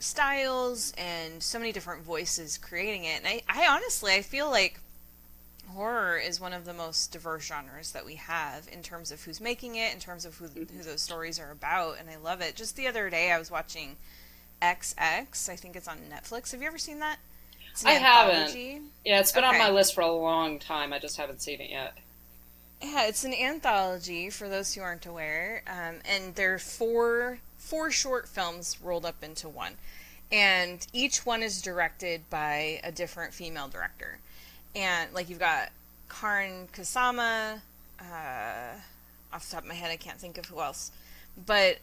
styles and so many different voices creating it. And I honestly, I feel like horror is one of the most diverse genres that we have in terms of who's making it, in terms of who those stories are about, and I love it. Just the other day I was watching XX, I think it's on Netflix. Have you ever seen that? It's an anthology. Haven't. Yeah, it's been on my list for a long time. I just haven't seen it yet. Yeah, it's an anthology, for those who aren't aware, and there are four short films rolled up into one. And each one is directed by a different female director. And, like, you've got Karen Kusama, off the top of my head I can't think of who else. But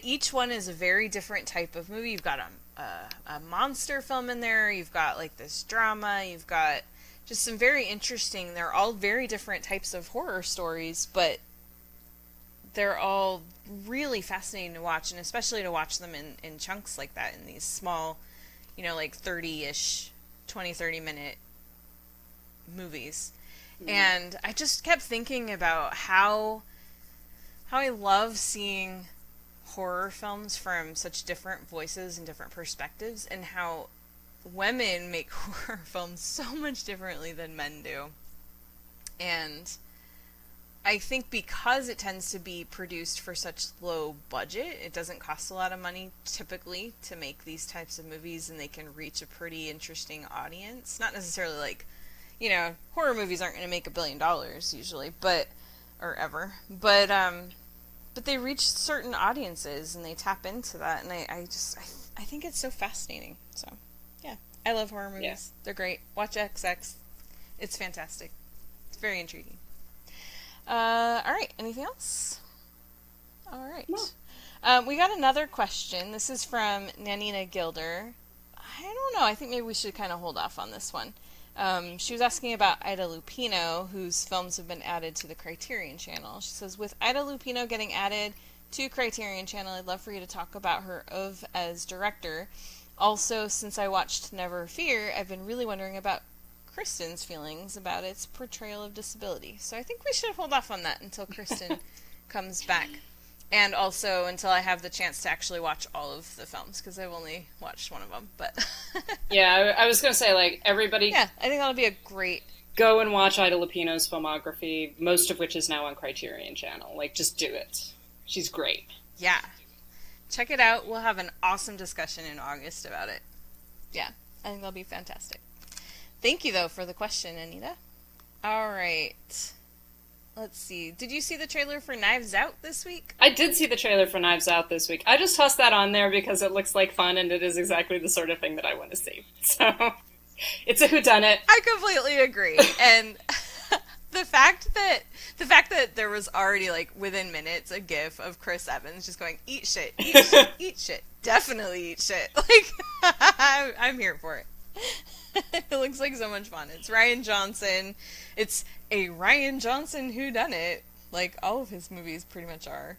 each one is a very different type of movie. You've got a monster film in there, you've got, like, this drama, you've got just some very interesting, they're all very different types of horror stories, but they're all really fascinating to watch, and especially to watch them in chunks like that, in these small, like 30-ish, 20-30 minute movies. Mm-hmm. And I just kept thinking about how I love seeing horror films from such different voices and different perspectives, and how women make horror films so much differently than men do. And I think because it tends to be produced for such low budget, it doesn't cost a lot of money typically to make these types of movies, and they can reach a pretty interesting audience. Not necessarily like, horror movies aren't going to make $1 billion usually, or ever, but they reach certain audiences and they tap into that, and I think it's so fascinating. So yeah, I love horror movies. Yeah. They're great. Watch XX. It's fantastic. It's very intriguing. All right. Anything else? All right. No. We got another question. This is from Nanina Gilder. I don't know. I think maybe we should kind of hold off on this one. She was asking about Ida Lupino, whose films have been added to the Criterion Channel. She says, with Ida Lupino getting added to Criterion Channel, I'd love for you to talk about her as director. Also, since I watched Never Fear, I've been really wondering about Kristen's feelings about its portrayal of disability. So I think we should hold off on that until Kristen comes back. And also until I have the chance to actually watch all of the films, because I've only watched one of them. But yeah, I was going to say, like, everybody... Yeah, I think that'll be a great... Go and watch Ida Lupino's filmography, most of which is now on Criterion Channel. Like, just do it. She's great. Yeah. Check it out. We'll have an awesome discussion in August about it. Yeah, I think that'll be fantastic. Thank you, though, for the question, Anita. All right. Let's see. Did you see the trailer for Knives Out this week? I did see the trailer for Knives Out this week. I just tossed that on there because it looks like fun, and it is exactly the sort of thing that I want to see. So, it's a whodunit. I completely agree. And the fact that there was already, like, within minutes, a gif of Chris Evans just going, eat shit, eat shit, eat shit, definitely eat shit. Like, I'm here for it. It looks like so much fun. It's Ryan Johnson. It's a Ryan Johnson whodunit, like all of his movies pretty much are.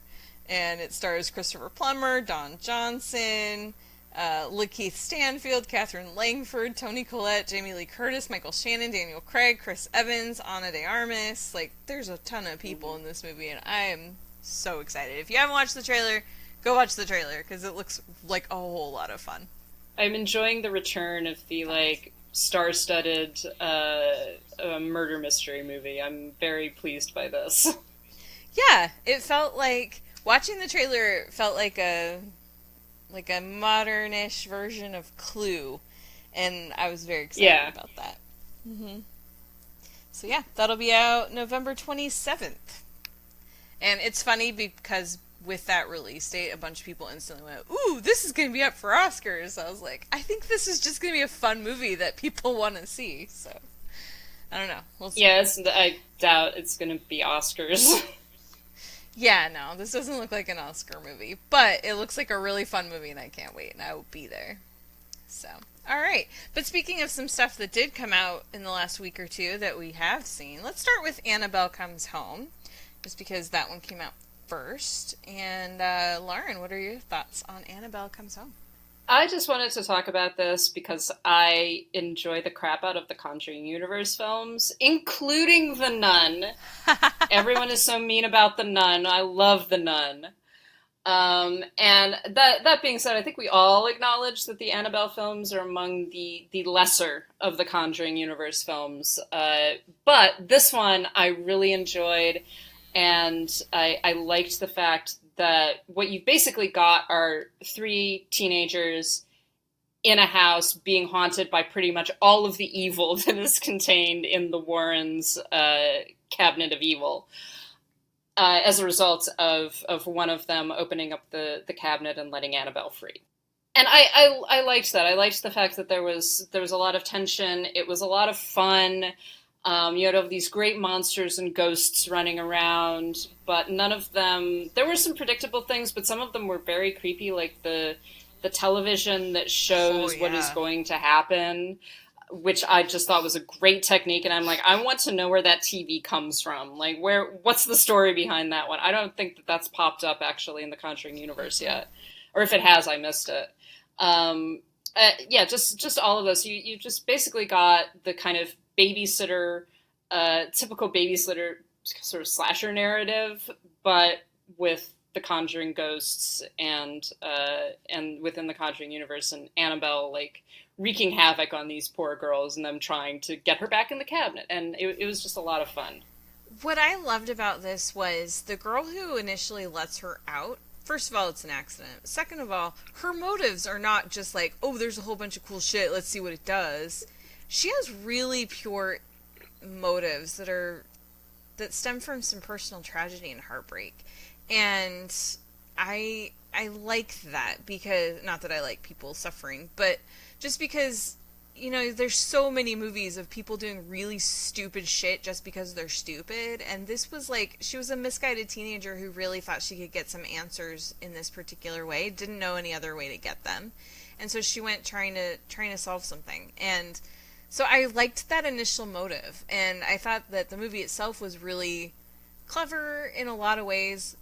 And it stars Christopher Plummer, Don Johnson, Lakeith Stanfield, Catherine Langford, Toni Collette, Jamie Lee Curtis, Michael Shannon, Daniel Craig, Chris Evans, Ana de Armas. Like, there's a ton of people in this movie, and I am so excited. If you haven't watched the trailer, go watch the trailer, because it looks like a whole lot of fun. I'm enjoying the return of the, like, star-studded murder mystery movie. I'm very pleased by this. Yeah, it felt like, watching the trailer felt like a modern-ish version of Clue, and I was very excited about that. Mm-hmm. So yeah, that'll be out November 27th. And it's funny because with that release date, a bunch of people instantly went, ooh, this is going to be up for Oscars. I was like, I think this is just going to be a fun movie that people want to see. So, I don't know. We'll see. Yes, I doubt it's going to be Oscars. Yeah, no, this doesn't look like an Oscar movie, but it looks like a really fun movie, and I can't wait, and I will be there. So, all right. But speaking of some stuff that did come out in the last week or two that we have seen, let's start with Annabelle Comes Home, just because that one came out first. And Lauren, what are your thoughts on Annabelle Comes Home? I just wanted to talk about this because I enjoy the crap out of the Conjuring Universe films, including The Nun. Everyone is so mean about The Nun. I love The Nun. And that being said, I think we all acknowledge that the Annabelle films are among the lesser of the Conjuring Universe films. But this one I really enjoyed, and I liked the fact that what you've basically got are 3 teenagers in a house being haunted by pretty much all of the evil that is contained in the Warrens' cabinet of evil. As a result of one of them opening up the cabinet and letting Annabelle free. And I liked that. I liked the fact that there was a lot of tension. It was a lot of fun. You had all these great monsters and ghosts running around, but none of them... There were some predictable things, but some of them were very creepy, like the television that shows what is going to happen, which I just thought was a great technique. And I'm like, I want to know where that TV comes from. Like, what's the story behind that one? I don't think that that's popped up, actually, in the Conjuring universe yet. Or if it has, I missed it. Just all of those. You just basically got the kind of babysitter, typical babysitter sort of slasher narrative, but with the Conjuring ghosts and within the Conjuring universe, and Annabelle like wreaking havoc on these poor girls and them trying to get her back in the cabinet, and it was just a lot of fun. What I loved about this was the girl who initially lets her out. First of all, it's an accident. Second of all, her motives are not just like, oh, there's a whole bunch of cool shit, let's see what it does. She has really pure motives that stem from some personal tragedy and heartbreak. And I like that, because, not that I like people suffering, but just because, you know, there's so many movies of people doing really stupid shit just because they're stupid, and this was like, she was a misguided teenager who really thought she could get some answers in this particular way, didn't know any other way to get them, and so she went trying to solve something, and so I liked that initial motive, and I thought that the movie itself was really clever in a lot of ways.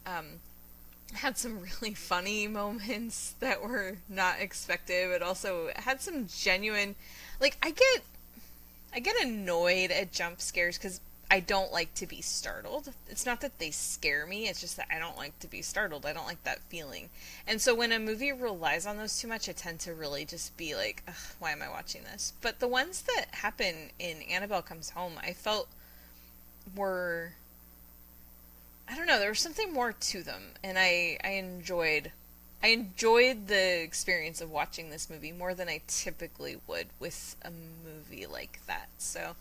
Had some really funny moments that were not expected, but also had some genuine, like, I get annoyed at jump scares because I don't like to be startled. It's not that they scare me, it's just that I don't like to be startled. I don't like that feeling. And so when a movie relies on those too much, I tend to really just be like, ugh, why am I watching this? But the ones that happen in Annabelle Comes Home, I felt were, I don't know, there was something more to them, and I enjoyed the experience of watching this movie more than I typically would with a movie like that. So,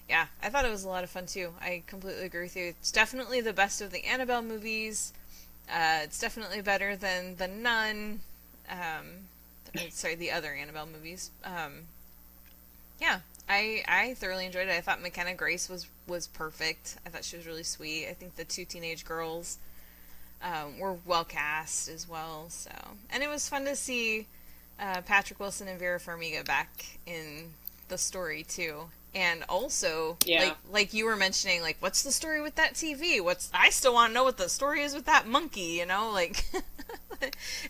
yeah, I thought it was a lot of fun too. I completely agree with you. It's definitely the best of the Annabelle movies. It's definitely better than The Nun. The other Annabelle movies. Yeah, I thoroughly enjoyed it. I thought McKenna Grace was perfect. I thought she was really sweet. I think the 2 teenage girls were well cast as well. So, and it was fun to see Patrick Wilson and Vera Farmiga back in the story too. And also, like you were mentioning, like, what's the story with that TV? I still want to know what the story is with that monkey, you know? Like,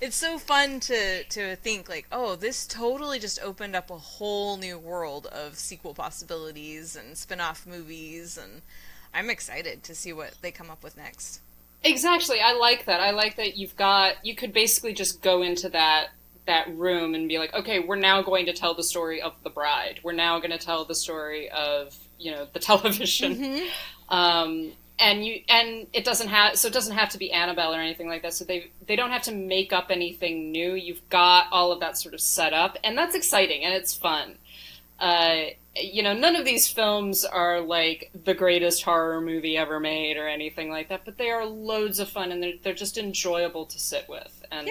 it's so fun to think, like, oh, this totally just opened up a whole new world of sequel possibilities and spin-off movies, and I'm excited to see what they come up with next. Exactly, I like that. I like that you could basically just go into that room and be like, okay, we're now going to tell the story of the bride. We're now going to tell the story of, you know, the television. Mm-hmm. And it doesn't have to be Annabelle or anything like that. So they don't have to make up anything new. You've got all of that sort of set up, and that's exciting and it's fun. None of these films are like the greatest horror movie ever made or anything like that, but they are loads of fun and they're just enjoyable to sit with. And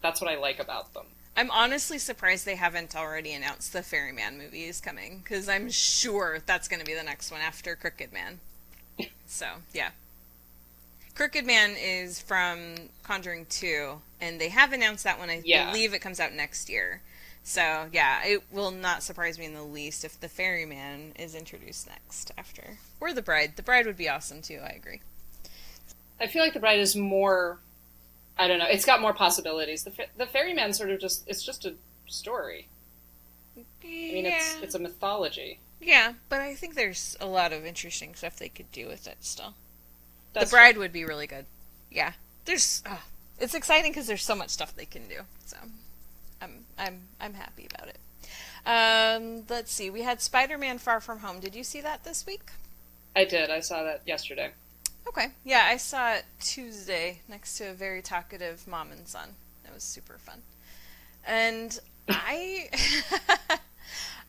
that's what I like about them. I'm honestly surprised they haven't already announced the Ferryman movie is coming, because I'm sure that's going to be the next one after Crooked Man. So, yeah. Crooked Man is from Conjuring 2, and they have announced that one. I believe it comes out next year. So, yeah, it will not surprise me in the least if the Ferryman is introduced next after. Or The Bride. The Bride would be awesome, too, I agree. I feel like The Bride is more... I don't know. It's got more possibilities. The Ferryman sort of it's just a story. I mean, it's a mythology. Yeah, but I think there's a lot of interesting stuff they could do with it still. That's The Bride would be really good. Yeah, it's exciting because there's so much stuff they can do. So, I'm happy about it. Let's see. We had Spider-Man: Far From Home. Did you see that this week? I did. I saw that yesterday. Okay. Yeah, I saw it Tuesday next to a very talkative mom and son. It was super fun. And I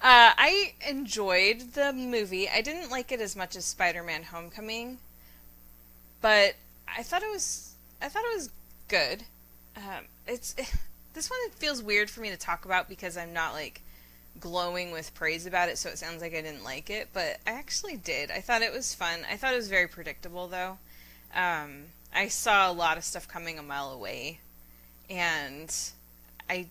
I enjoyed the movie. I didn't like it as much as Spider-Man: Homecoming, but I thought it was good. This one feels weird for me to talk about because I'm not like glowing with praise about it, so it sounds like I didn't like it, but I actually did. I thought it was fun. I thought it was very predictable, though. I saw a lot of stuff coming a mile away, and I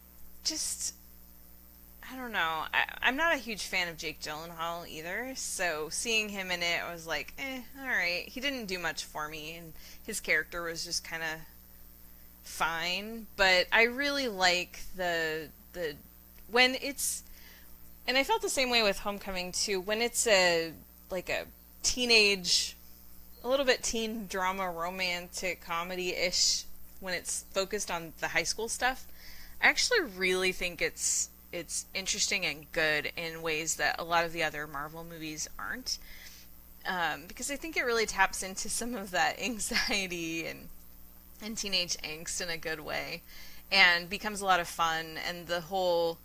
don't know. I'm not a huge fan of Jake Gyllenhaal either, so seeing him in it, I was like, alright. He didn't do much for me, and his character was just kind of fine, but I really like when it's... And I felt the same way with Homecoming, too. When it's a teenage, a little bit teen drama, romantic comedy-ish, when it's focused on the high school stuff, I actually really think it's interesting and good in ways that a lot of the other Marvel movies aren't. Because I think it really taps into some of that anxiety and teenage angst in a good way, and becomes a lot of fun, and the whole...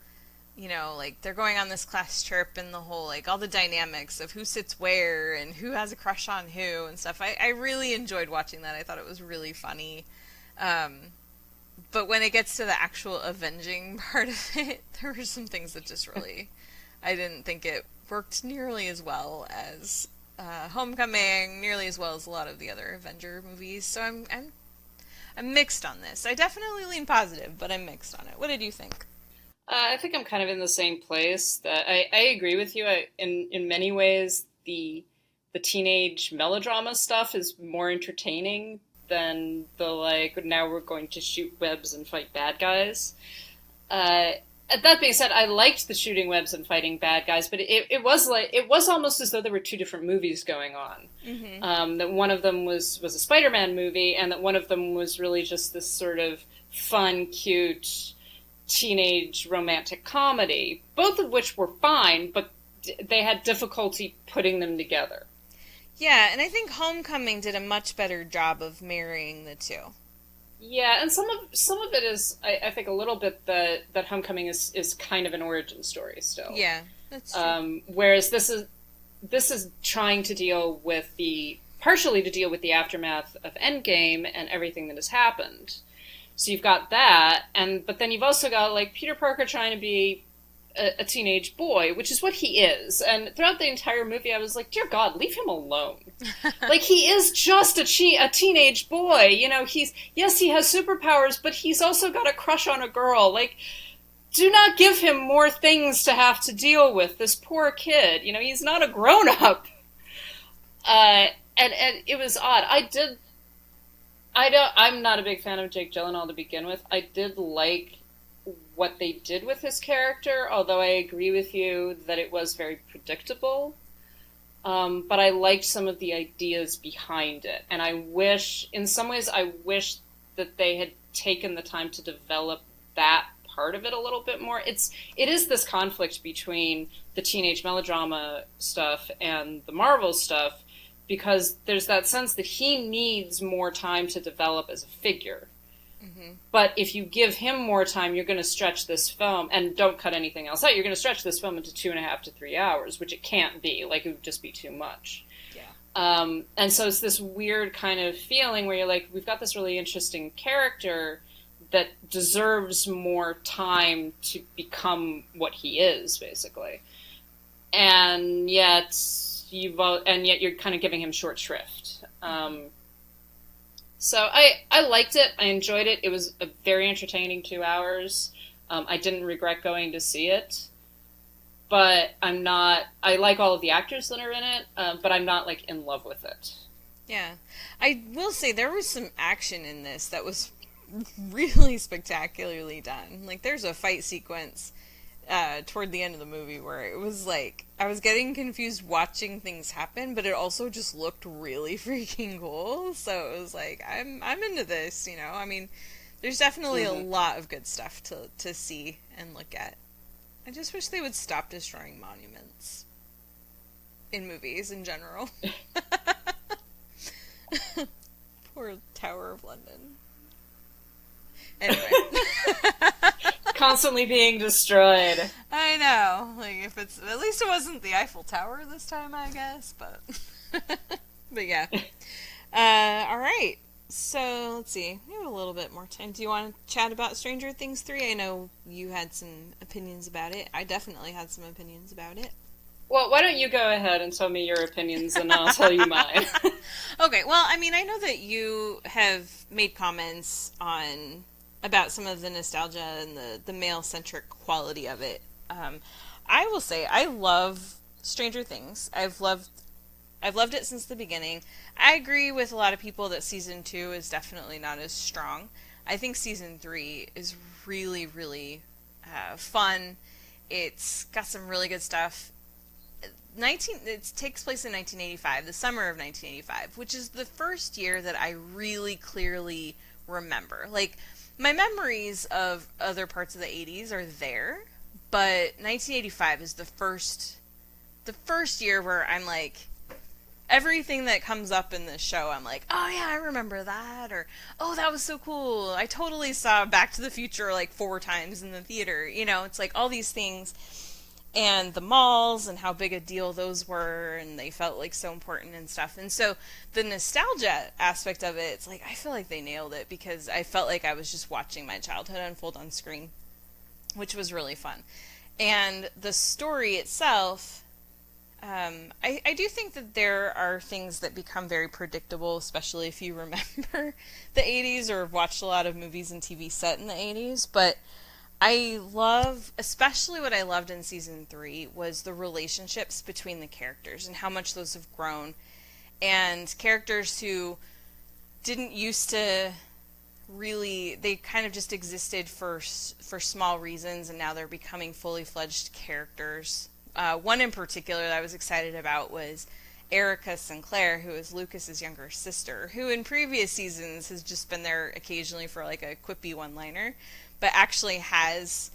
they're going on this class trip and the whole, all the dynamics of who sits where and who has a crush on who and stuff. I really enjoyed watching that. I thought it was really funny. But when it gets to the actual avenging part of it, there were some things that just really, I didn't think it worked nearly as well as Homecoming, nearly as well as a lot of the other Avenger movies. So I'm mixed on this. I definitely lean positive, but I'm mixed on it. What did you think? I think I'm kind of in the same place. That I agree with you. In many ways, the teenage melodrama stuff is more entertaining than the now we're going to shoot webs and fight bad guys. That being said, I liked the shooting webs and fighting bad guys, but it was almost as though there were two different movies going on. Mm-hmm. That one of them was a Spider-Man movie, and that one of them was really just this sort of fun, cute teenage romantic comedy, both of which were fine, but they had difficulty putting them together. Yeah, and I think Homecoming did a much better job of marrying the two. Yeah, and some of it is, I think, a little bit that Homecoming is kind of an origin story still. Yeah, that's true. Whereas this is trying to deal with partially to deal with the aftermath of Endgame and everything that has happened. So you've got that, but then you've also got Peter Parker trying to be a teenage boy, which is what he is. And throughout the entire movie, I was like, dear God, leave him alone. He is just a teenage boy. He has superpowers, but he's also got a crush on a girl. Do not give him more things to have to deal with. This poor kid. He's not a grown-up. And it was odd. I'm not a big fan of Jake Gyllenhaal to begin with. I did like what they did with his character, although I agree with you that it was very predictable. But I liked some of the ideas behind it. And in some ways, I wish that they had taken the time to develop that part of it a little bit more. It is this conflict between the teenage melodrama stuff and the Marvel stuff, because there's that sense that he needs more time to develop as a figure. But if you give him more time, you're going to stretch this film, and don't cut anything else out, you're going to stretch this film into 2.5 to 3 hours, which it can't be. Like, it would just be too much. Yeah. And so it's this weird kind of feeling where you're like, we've got this really interesting character that deserves more time to become what he is, basically. And yet you're kind of giving him short shrift. So I liked it. I enjoyed it. It was a very entertaining 2 hours. I didn't regret going to see it. But I like all of the actors that are in it, but I'm not, like, in love with it. Yeah. I will say there was some action in this that was really spectacularly done. Like, there's a fight sequence toward the end of the movie where it was like, I was getting confused watching things happen, but it also just looked really freaking cool. So it was like, I'm into this, you know? I mean, there's definitely a lot of good stuff to see and look at. I just wish they would stop destroying monuments in movies in general. Poor Tower of London. Anyway. Constantly being destroyed. I know. Like, at least it wasn't the Eiffel Tower this time, I guess, but but yeah. Alright. So, let's see. We have a little bit more time. Do you want to chat about Stranger Things 3? I know you had some opinions about it. I definitely had some opinions about it. Well, why don't you go ahead and tell me your opinions, and I'll tell you mine. Okay, well, I mean, I know that you have made comments about some of the nostalgia and the male-centric quality of it. I will say, I love Stranger Things. I've loved it since the beginning. I agree with a lot of people that season 2 is definitely not as strong. I think season 3 is really, really fun. It's got some really good stuff. It takes place in 1985, the summer of 1985, which is the first year that I really clearly remember. Like, my memories of other parts of the 80s are there, but 1985 is the first year where I'm like, everything that comes up in this show, I'm like, oh yeah, I remember that, or, oh, that was so cool. I totally saw Back to the Future like 4 times in the theater. You know, it's like all these things, and the malls and how big a deal those were, and they felt like so important and stuff. And so the nostalgia aspect of it, it's like, I feel like they nailed it, because I felt like I was just watching my childhood unfold on screen, which was really fun. And the story itself, I do think that there are things that become very predictable, especially if you remember the 80s or have watched a lot of movies and TV set in the 80s. But especially what I loved in season 3 was the relationships between the characters and how much those have grown. And characters who didn't used to really, they kind of just existed for small reasons, and now they're becoming fully fledged characters. One in particular that I was excited about was Erica Sinclair, who is Lucas's younger sister, who in previous seasons has just been there occasionally for like a quippy one-liner, but actually has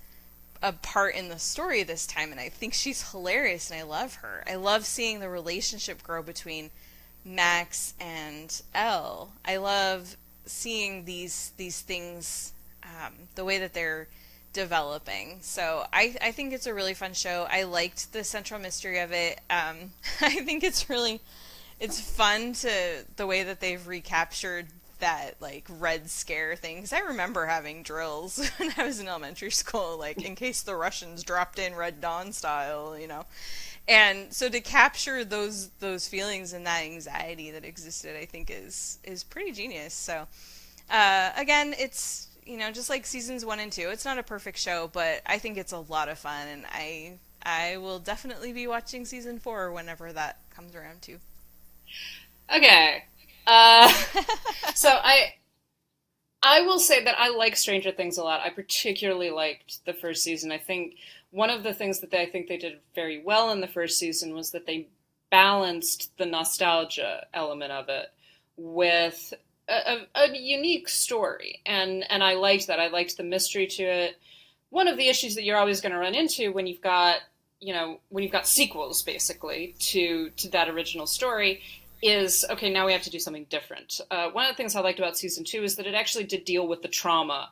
a part in the story this time, and I think she's hilarious, and I love her. I love seeing the relationship grow between Max and Elle. I love seeing these things, the way that they're developing. So I think it's a really fun show. I liked the central mystery of it. I think it's fun the way that they've recaptured that like Red Scare thing, because I remember having drills when I was in elementary school, like in case the Russians dropped in Red Dawn style, you know. And so to capture those feelings and that anxiety that existed, I think is pretty genius. So again, it's, you know, just like seasons 1 and 2, it's not a perfect show, but I think it's a lot of fun, and I will definitely be watching season 4 whenever that comes around too. Okay. So I will say that I like Stranger Things a lot. I particularly liked the first season. I think one of the things that I think they did very well in the first season was that they balanced the nostalgia element of it with a unique story, and I liked that. I liked the mystery to it. One of the issues that you're always going to run into when you've got sequels basically to that original story is, okay, now we have to do something different. One of the things I liked about season 2 is that it actually did deal with the trauma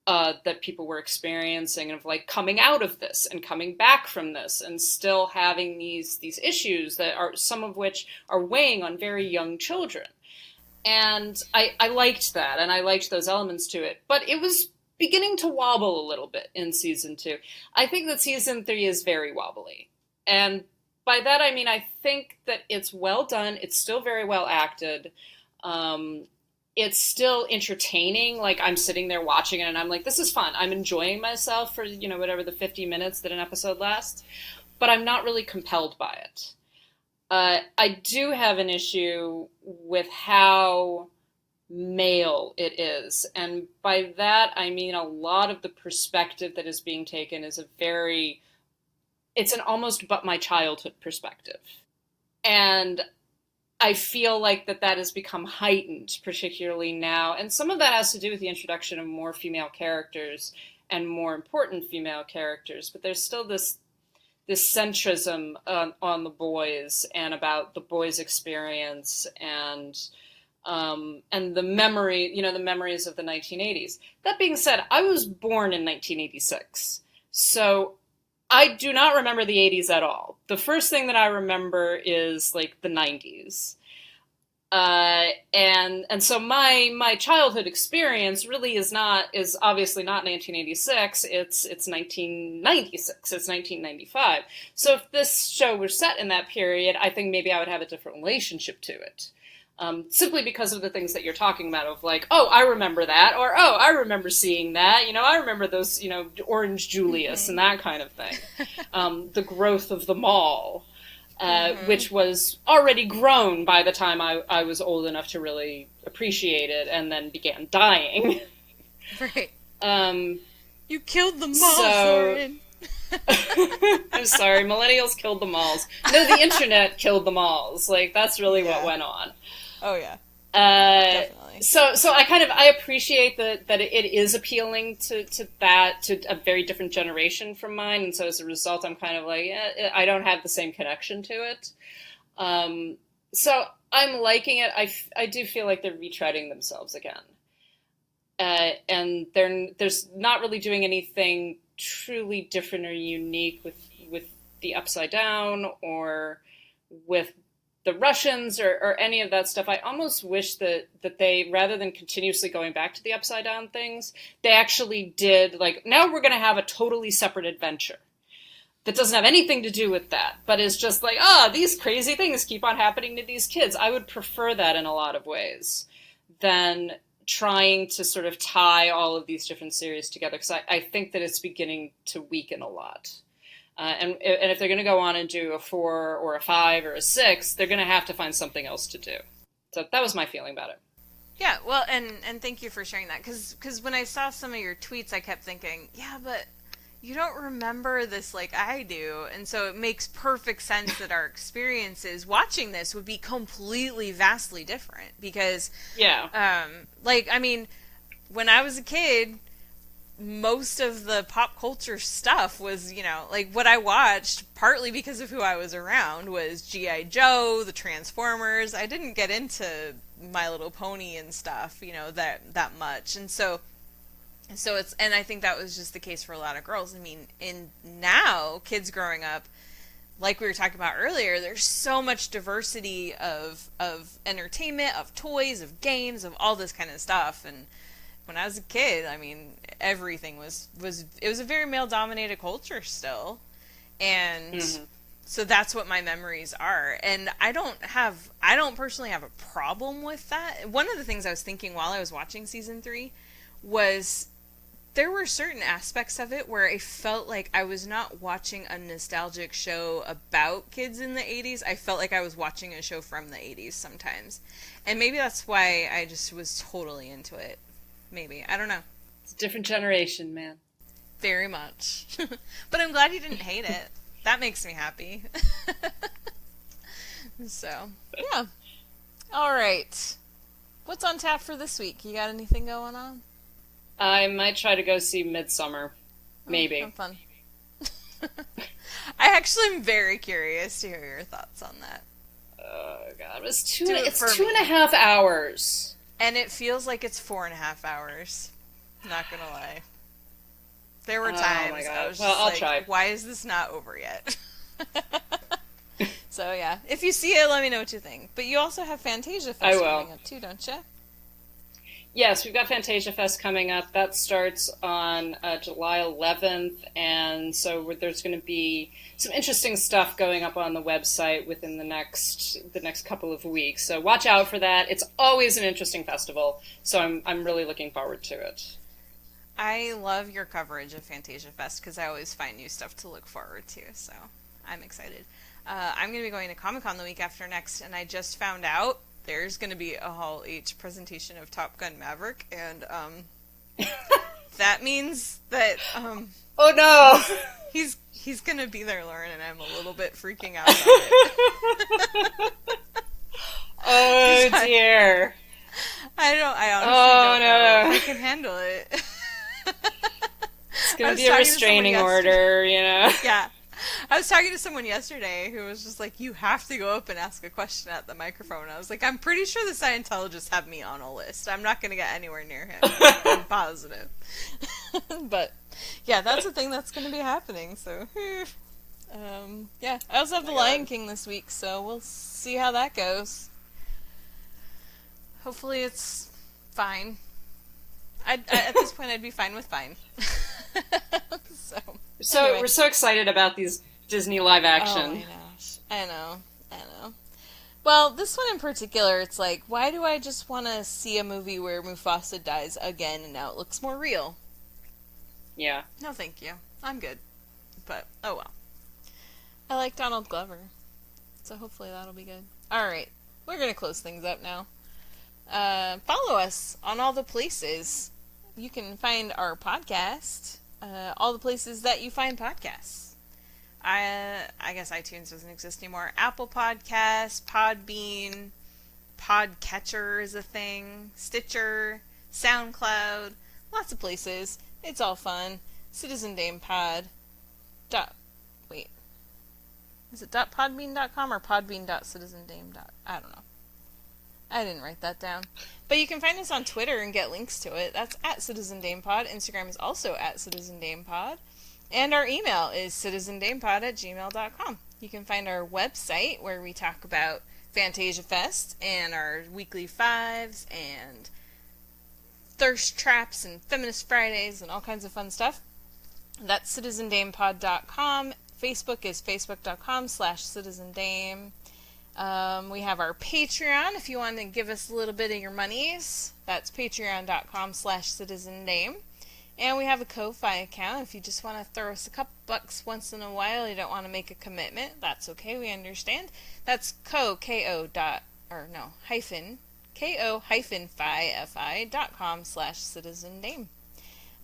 that people were experiencing, of like coming out of this and coming back from this and still having these issues that are, some of which are weighing on very young children. And I liked that, and I liked those elements to it. But it was beginning to wobble a little bit in season 2. I think that season 3 is very wobbly. And by that I mean I think that it's well done. It's still very well acted. It's still entertaining. Like, I'm sitting there watching it and I'm like, this is fun. I'm enjoying myself for, you know, whatever the 50 minutes that an episode lasts. But I'm not really compelled by it. I do have an issue with how male it is. And by that, I mean a lot of the perspective that is being taken is it's an almost but my childhood perspective. And I feel like that has become heightened, particularly now. And some of that has to do with the introduction of more female characters and more important female characters. But there's still this centrism on the boys and about the boys' experience and the memory, the memories of the 1980s. That being said, I was born in 1986, so I do not remember the 80s at all. The first thing that I remember is like the 90s. And so my childhood experience really is obviously not 1986. It's 1996. It's 1995. So if this show were set in that period, I think maybe I would have a different relationship to it. Simply because of the things that you're talking about of like, oh, I remember that, or oh, I remember seeing that, I remember those, Orange Julius and that kind of thing. The growth of the mall, which was already grown by the time I was old enough to really appreciate it and then began dying. Right. You killed the mall, Soren. I'm sorry, millennials killed the malls. No, the internet killed the malls. Like, that's really what went on. Oh, yeah. Definitely. So I appreciate that it is appealing to a very different generation from mine, and so as a result, I'm kind of like, I don't have the same connection to it. So I'm liking it. I do feel like they're retreading themselves again, and there's not really doing anything truly different or unique with the Upside Down or with the Russians or any of that stuff. I almost wish that they, rather than continuously going back to the Upside Down things, they actually did, like, now we're going to have a totally separate adventure that doesn't have anything to do with that, but is just like, these crazy things keep on happening to these kids. I would prefer that in a lot of ways than trying to sort of tie all of these different series together, because I think that it's beginning to weaken a lot. And if they're going to go on and do a 4 or a 5 or a 6, they're going to have to find something else to do. So that was my feeling about it. Yeah, well, and thank you for sharing that, because when I saw some of your tweets, I kept thinking, yeah, but you don't remember this like I do, and so it makes perfect sense that our experiences watching this would be completely, vastly different, because, when I was a kid, most of the pop culture stuff was, like what I watched, partly because of who I was around, was G.I. Joe, the Transformers. I didn't get into My Little Pony and stuff, that much. And so it's, and I think that was just the case for a lot of girls. I mean, now, kids growing up, like we were talking about earlier, there's so much diversity of entertainment, of toys, of games, of all this kind of stuff. And when I was a kid, I mean, everything was a very male-dominated culture still. And so that's what my memories are. And I don't personally have a problem with that. One of the things I was thinking while I was watching season 3 was there were certain aspects of it where I felt like I was not watching a nostalgic show about kids in the 80s. I felt like I was watching a show from the 80s sometimes. And maybe that's why I just was totally into it. Maybe. I don't know. It's a different generation, man. Very much. But I'm glad you didn't hate it. That makes me happy. So, yeah. All right. What's on tap for this week? You got anything going on? I might try to go see Midsummer. Maybe. Have fun. I actually am very curious to hear your thoughts on that. Oh god, it was Do two. it It's for 2.5 hours. And it feels like it's 4.5 hours. Not gonna lie. There were times my I God. was Well, just I'll like, try. why is this not over yet? So yeah, if you see it, let me know what you think. But you also have Fantasia Fest coming up too, don't you? Yes, we've got Fantasia Fest coming up. That starts on July 11th, and so there's going to be some interesting stuff going up on the website within the next couple of weeks. So watch out for that. It's always an interesting festival, so I'm really looking forward to it. I love your coverage of Fantasia Fest because I always find new stuff to look forward to, so I'm excited. I'm going to be going to Comic-Con the week after next, and I just found out there's going to be a Hall H presentation of Top Gun Maverick, and that means that oh no, he's going to be there, Lauren, and I'm a little bit freaking out about it. Oh dear. I honestly don't know if I can handle it. It's going to be a restraining order, you know? Yeah. I was talking to someone yesterday who was just like, you have to go up and ask a question at the microphone. I was like, I'm pretty sure the Scientologists have me on a list. I'm not going to get anywhere near him. I'm positive. But, yeah, that's the thing that's going to be happening. So, yeah. I also have The Lion King this week, so we'll see how that goes. Hopefully it's fine. At this point, I'd be fine with fine. So anyway. We're so excited about these Disney live action. Oh my gosh. I know. Well, this one in particular, it's like, why do I just want to see a movie where Mufasa dies again and now it looks more real? Yeah. No, thank you. I'm good. But, oh well. I like Donald Glover. So hopefully that'll be good. Alright. We're going to close things up now. Follow us on all the places. You can find our podcast. All the places that you find podcasts. I guess iTunes doesn't exist anymore. Apple Podcasts, Podbean, Podcatcher is a thing, Stitcher, SoundCloud, lots of places. It's all fun. Citizen Dame Pod. Wait. Is it .podbean.com or podbean.citizendame. I don't know. I didn't write that down. But you can find us on Twitter and get links to it. That's at CitizenDamePod. Instagram is also at CitizenDamePod. And our email is citizendamepod@gmail.com. You can find our website where we talk about Fantasia Fest and our weekly fives and thirst traps and feminist Fridays and all kinds of fun stuff. That's citizendamepod.com. Facebook is facebook.com/citizendame. We have our Patreon if you want to give us a little bit of your monies. That's patreon.com/citizendame. And we have a Ko-Fi account if you just want to throw us a couple bucks once in a while. You don't want to make a commitment. That's okay. We understand. That's ko-fi.com/citizendame.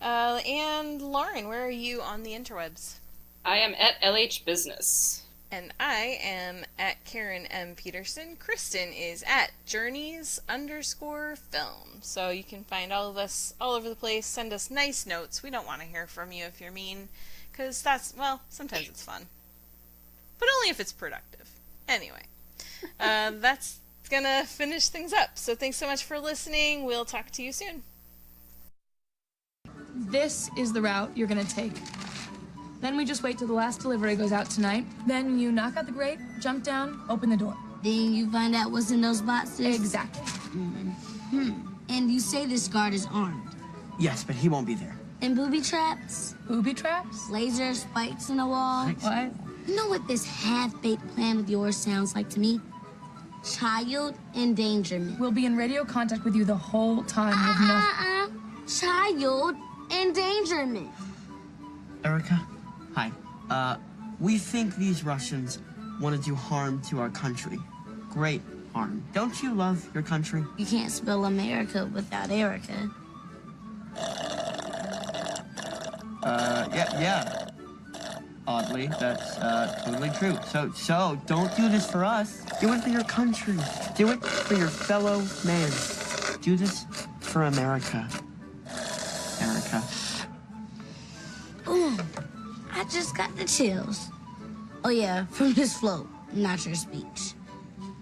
And Lauren, where are you on the interwebs? I am at LH Business. And I am at Karen M. Peterson. Kristen is at Journeys_film. So you can find all of us all over the place. Send us nice notes. We don't want to hear from you if you're mean. Because that's, well, sometimes it's fun. But only if it's productive. Anyway. That's gonna finish things up. So thanks so much for listening. We'll talk to you soon. This is the route you're gonna take. Then we just wait till the last delivery goes out tonight. Then you knock out the grate, jump down, open the door. Then you find out what's in those boxes? Exactly. And you say this guard is armed? Yes, but he won't be there. And booby traps? Booby traps? Laser spikes in the wall? What? You know what this half-baked plan of yours sounds like to me? Child endangerment. We'll be in radio contact with you the whole time. Child endangerment. Erica? Hi. We think these Russians want to do harm to our country. Great harm. Don't you love your country? You can't spell America without Erica. Yeah. Oddly, that's, totally true. So, don't do this for us. Do it for your country. Do it for your fellow man. Do this for America. Erica. Ooh, I just got the chills. Oh yeah, from this float, not your speech.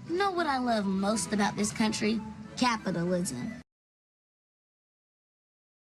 You know what I love most about this country? Capitalism.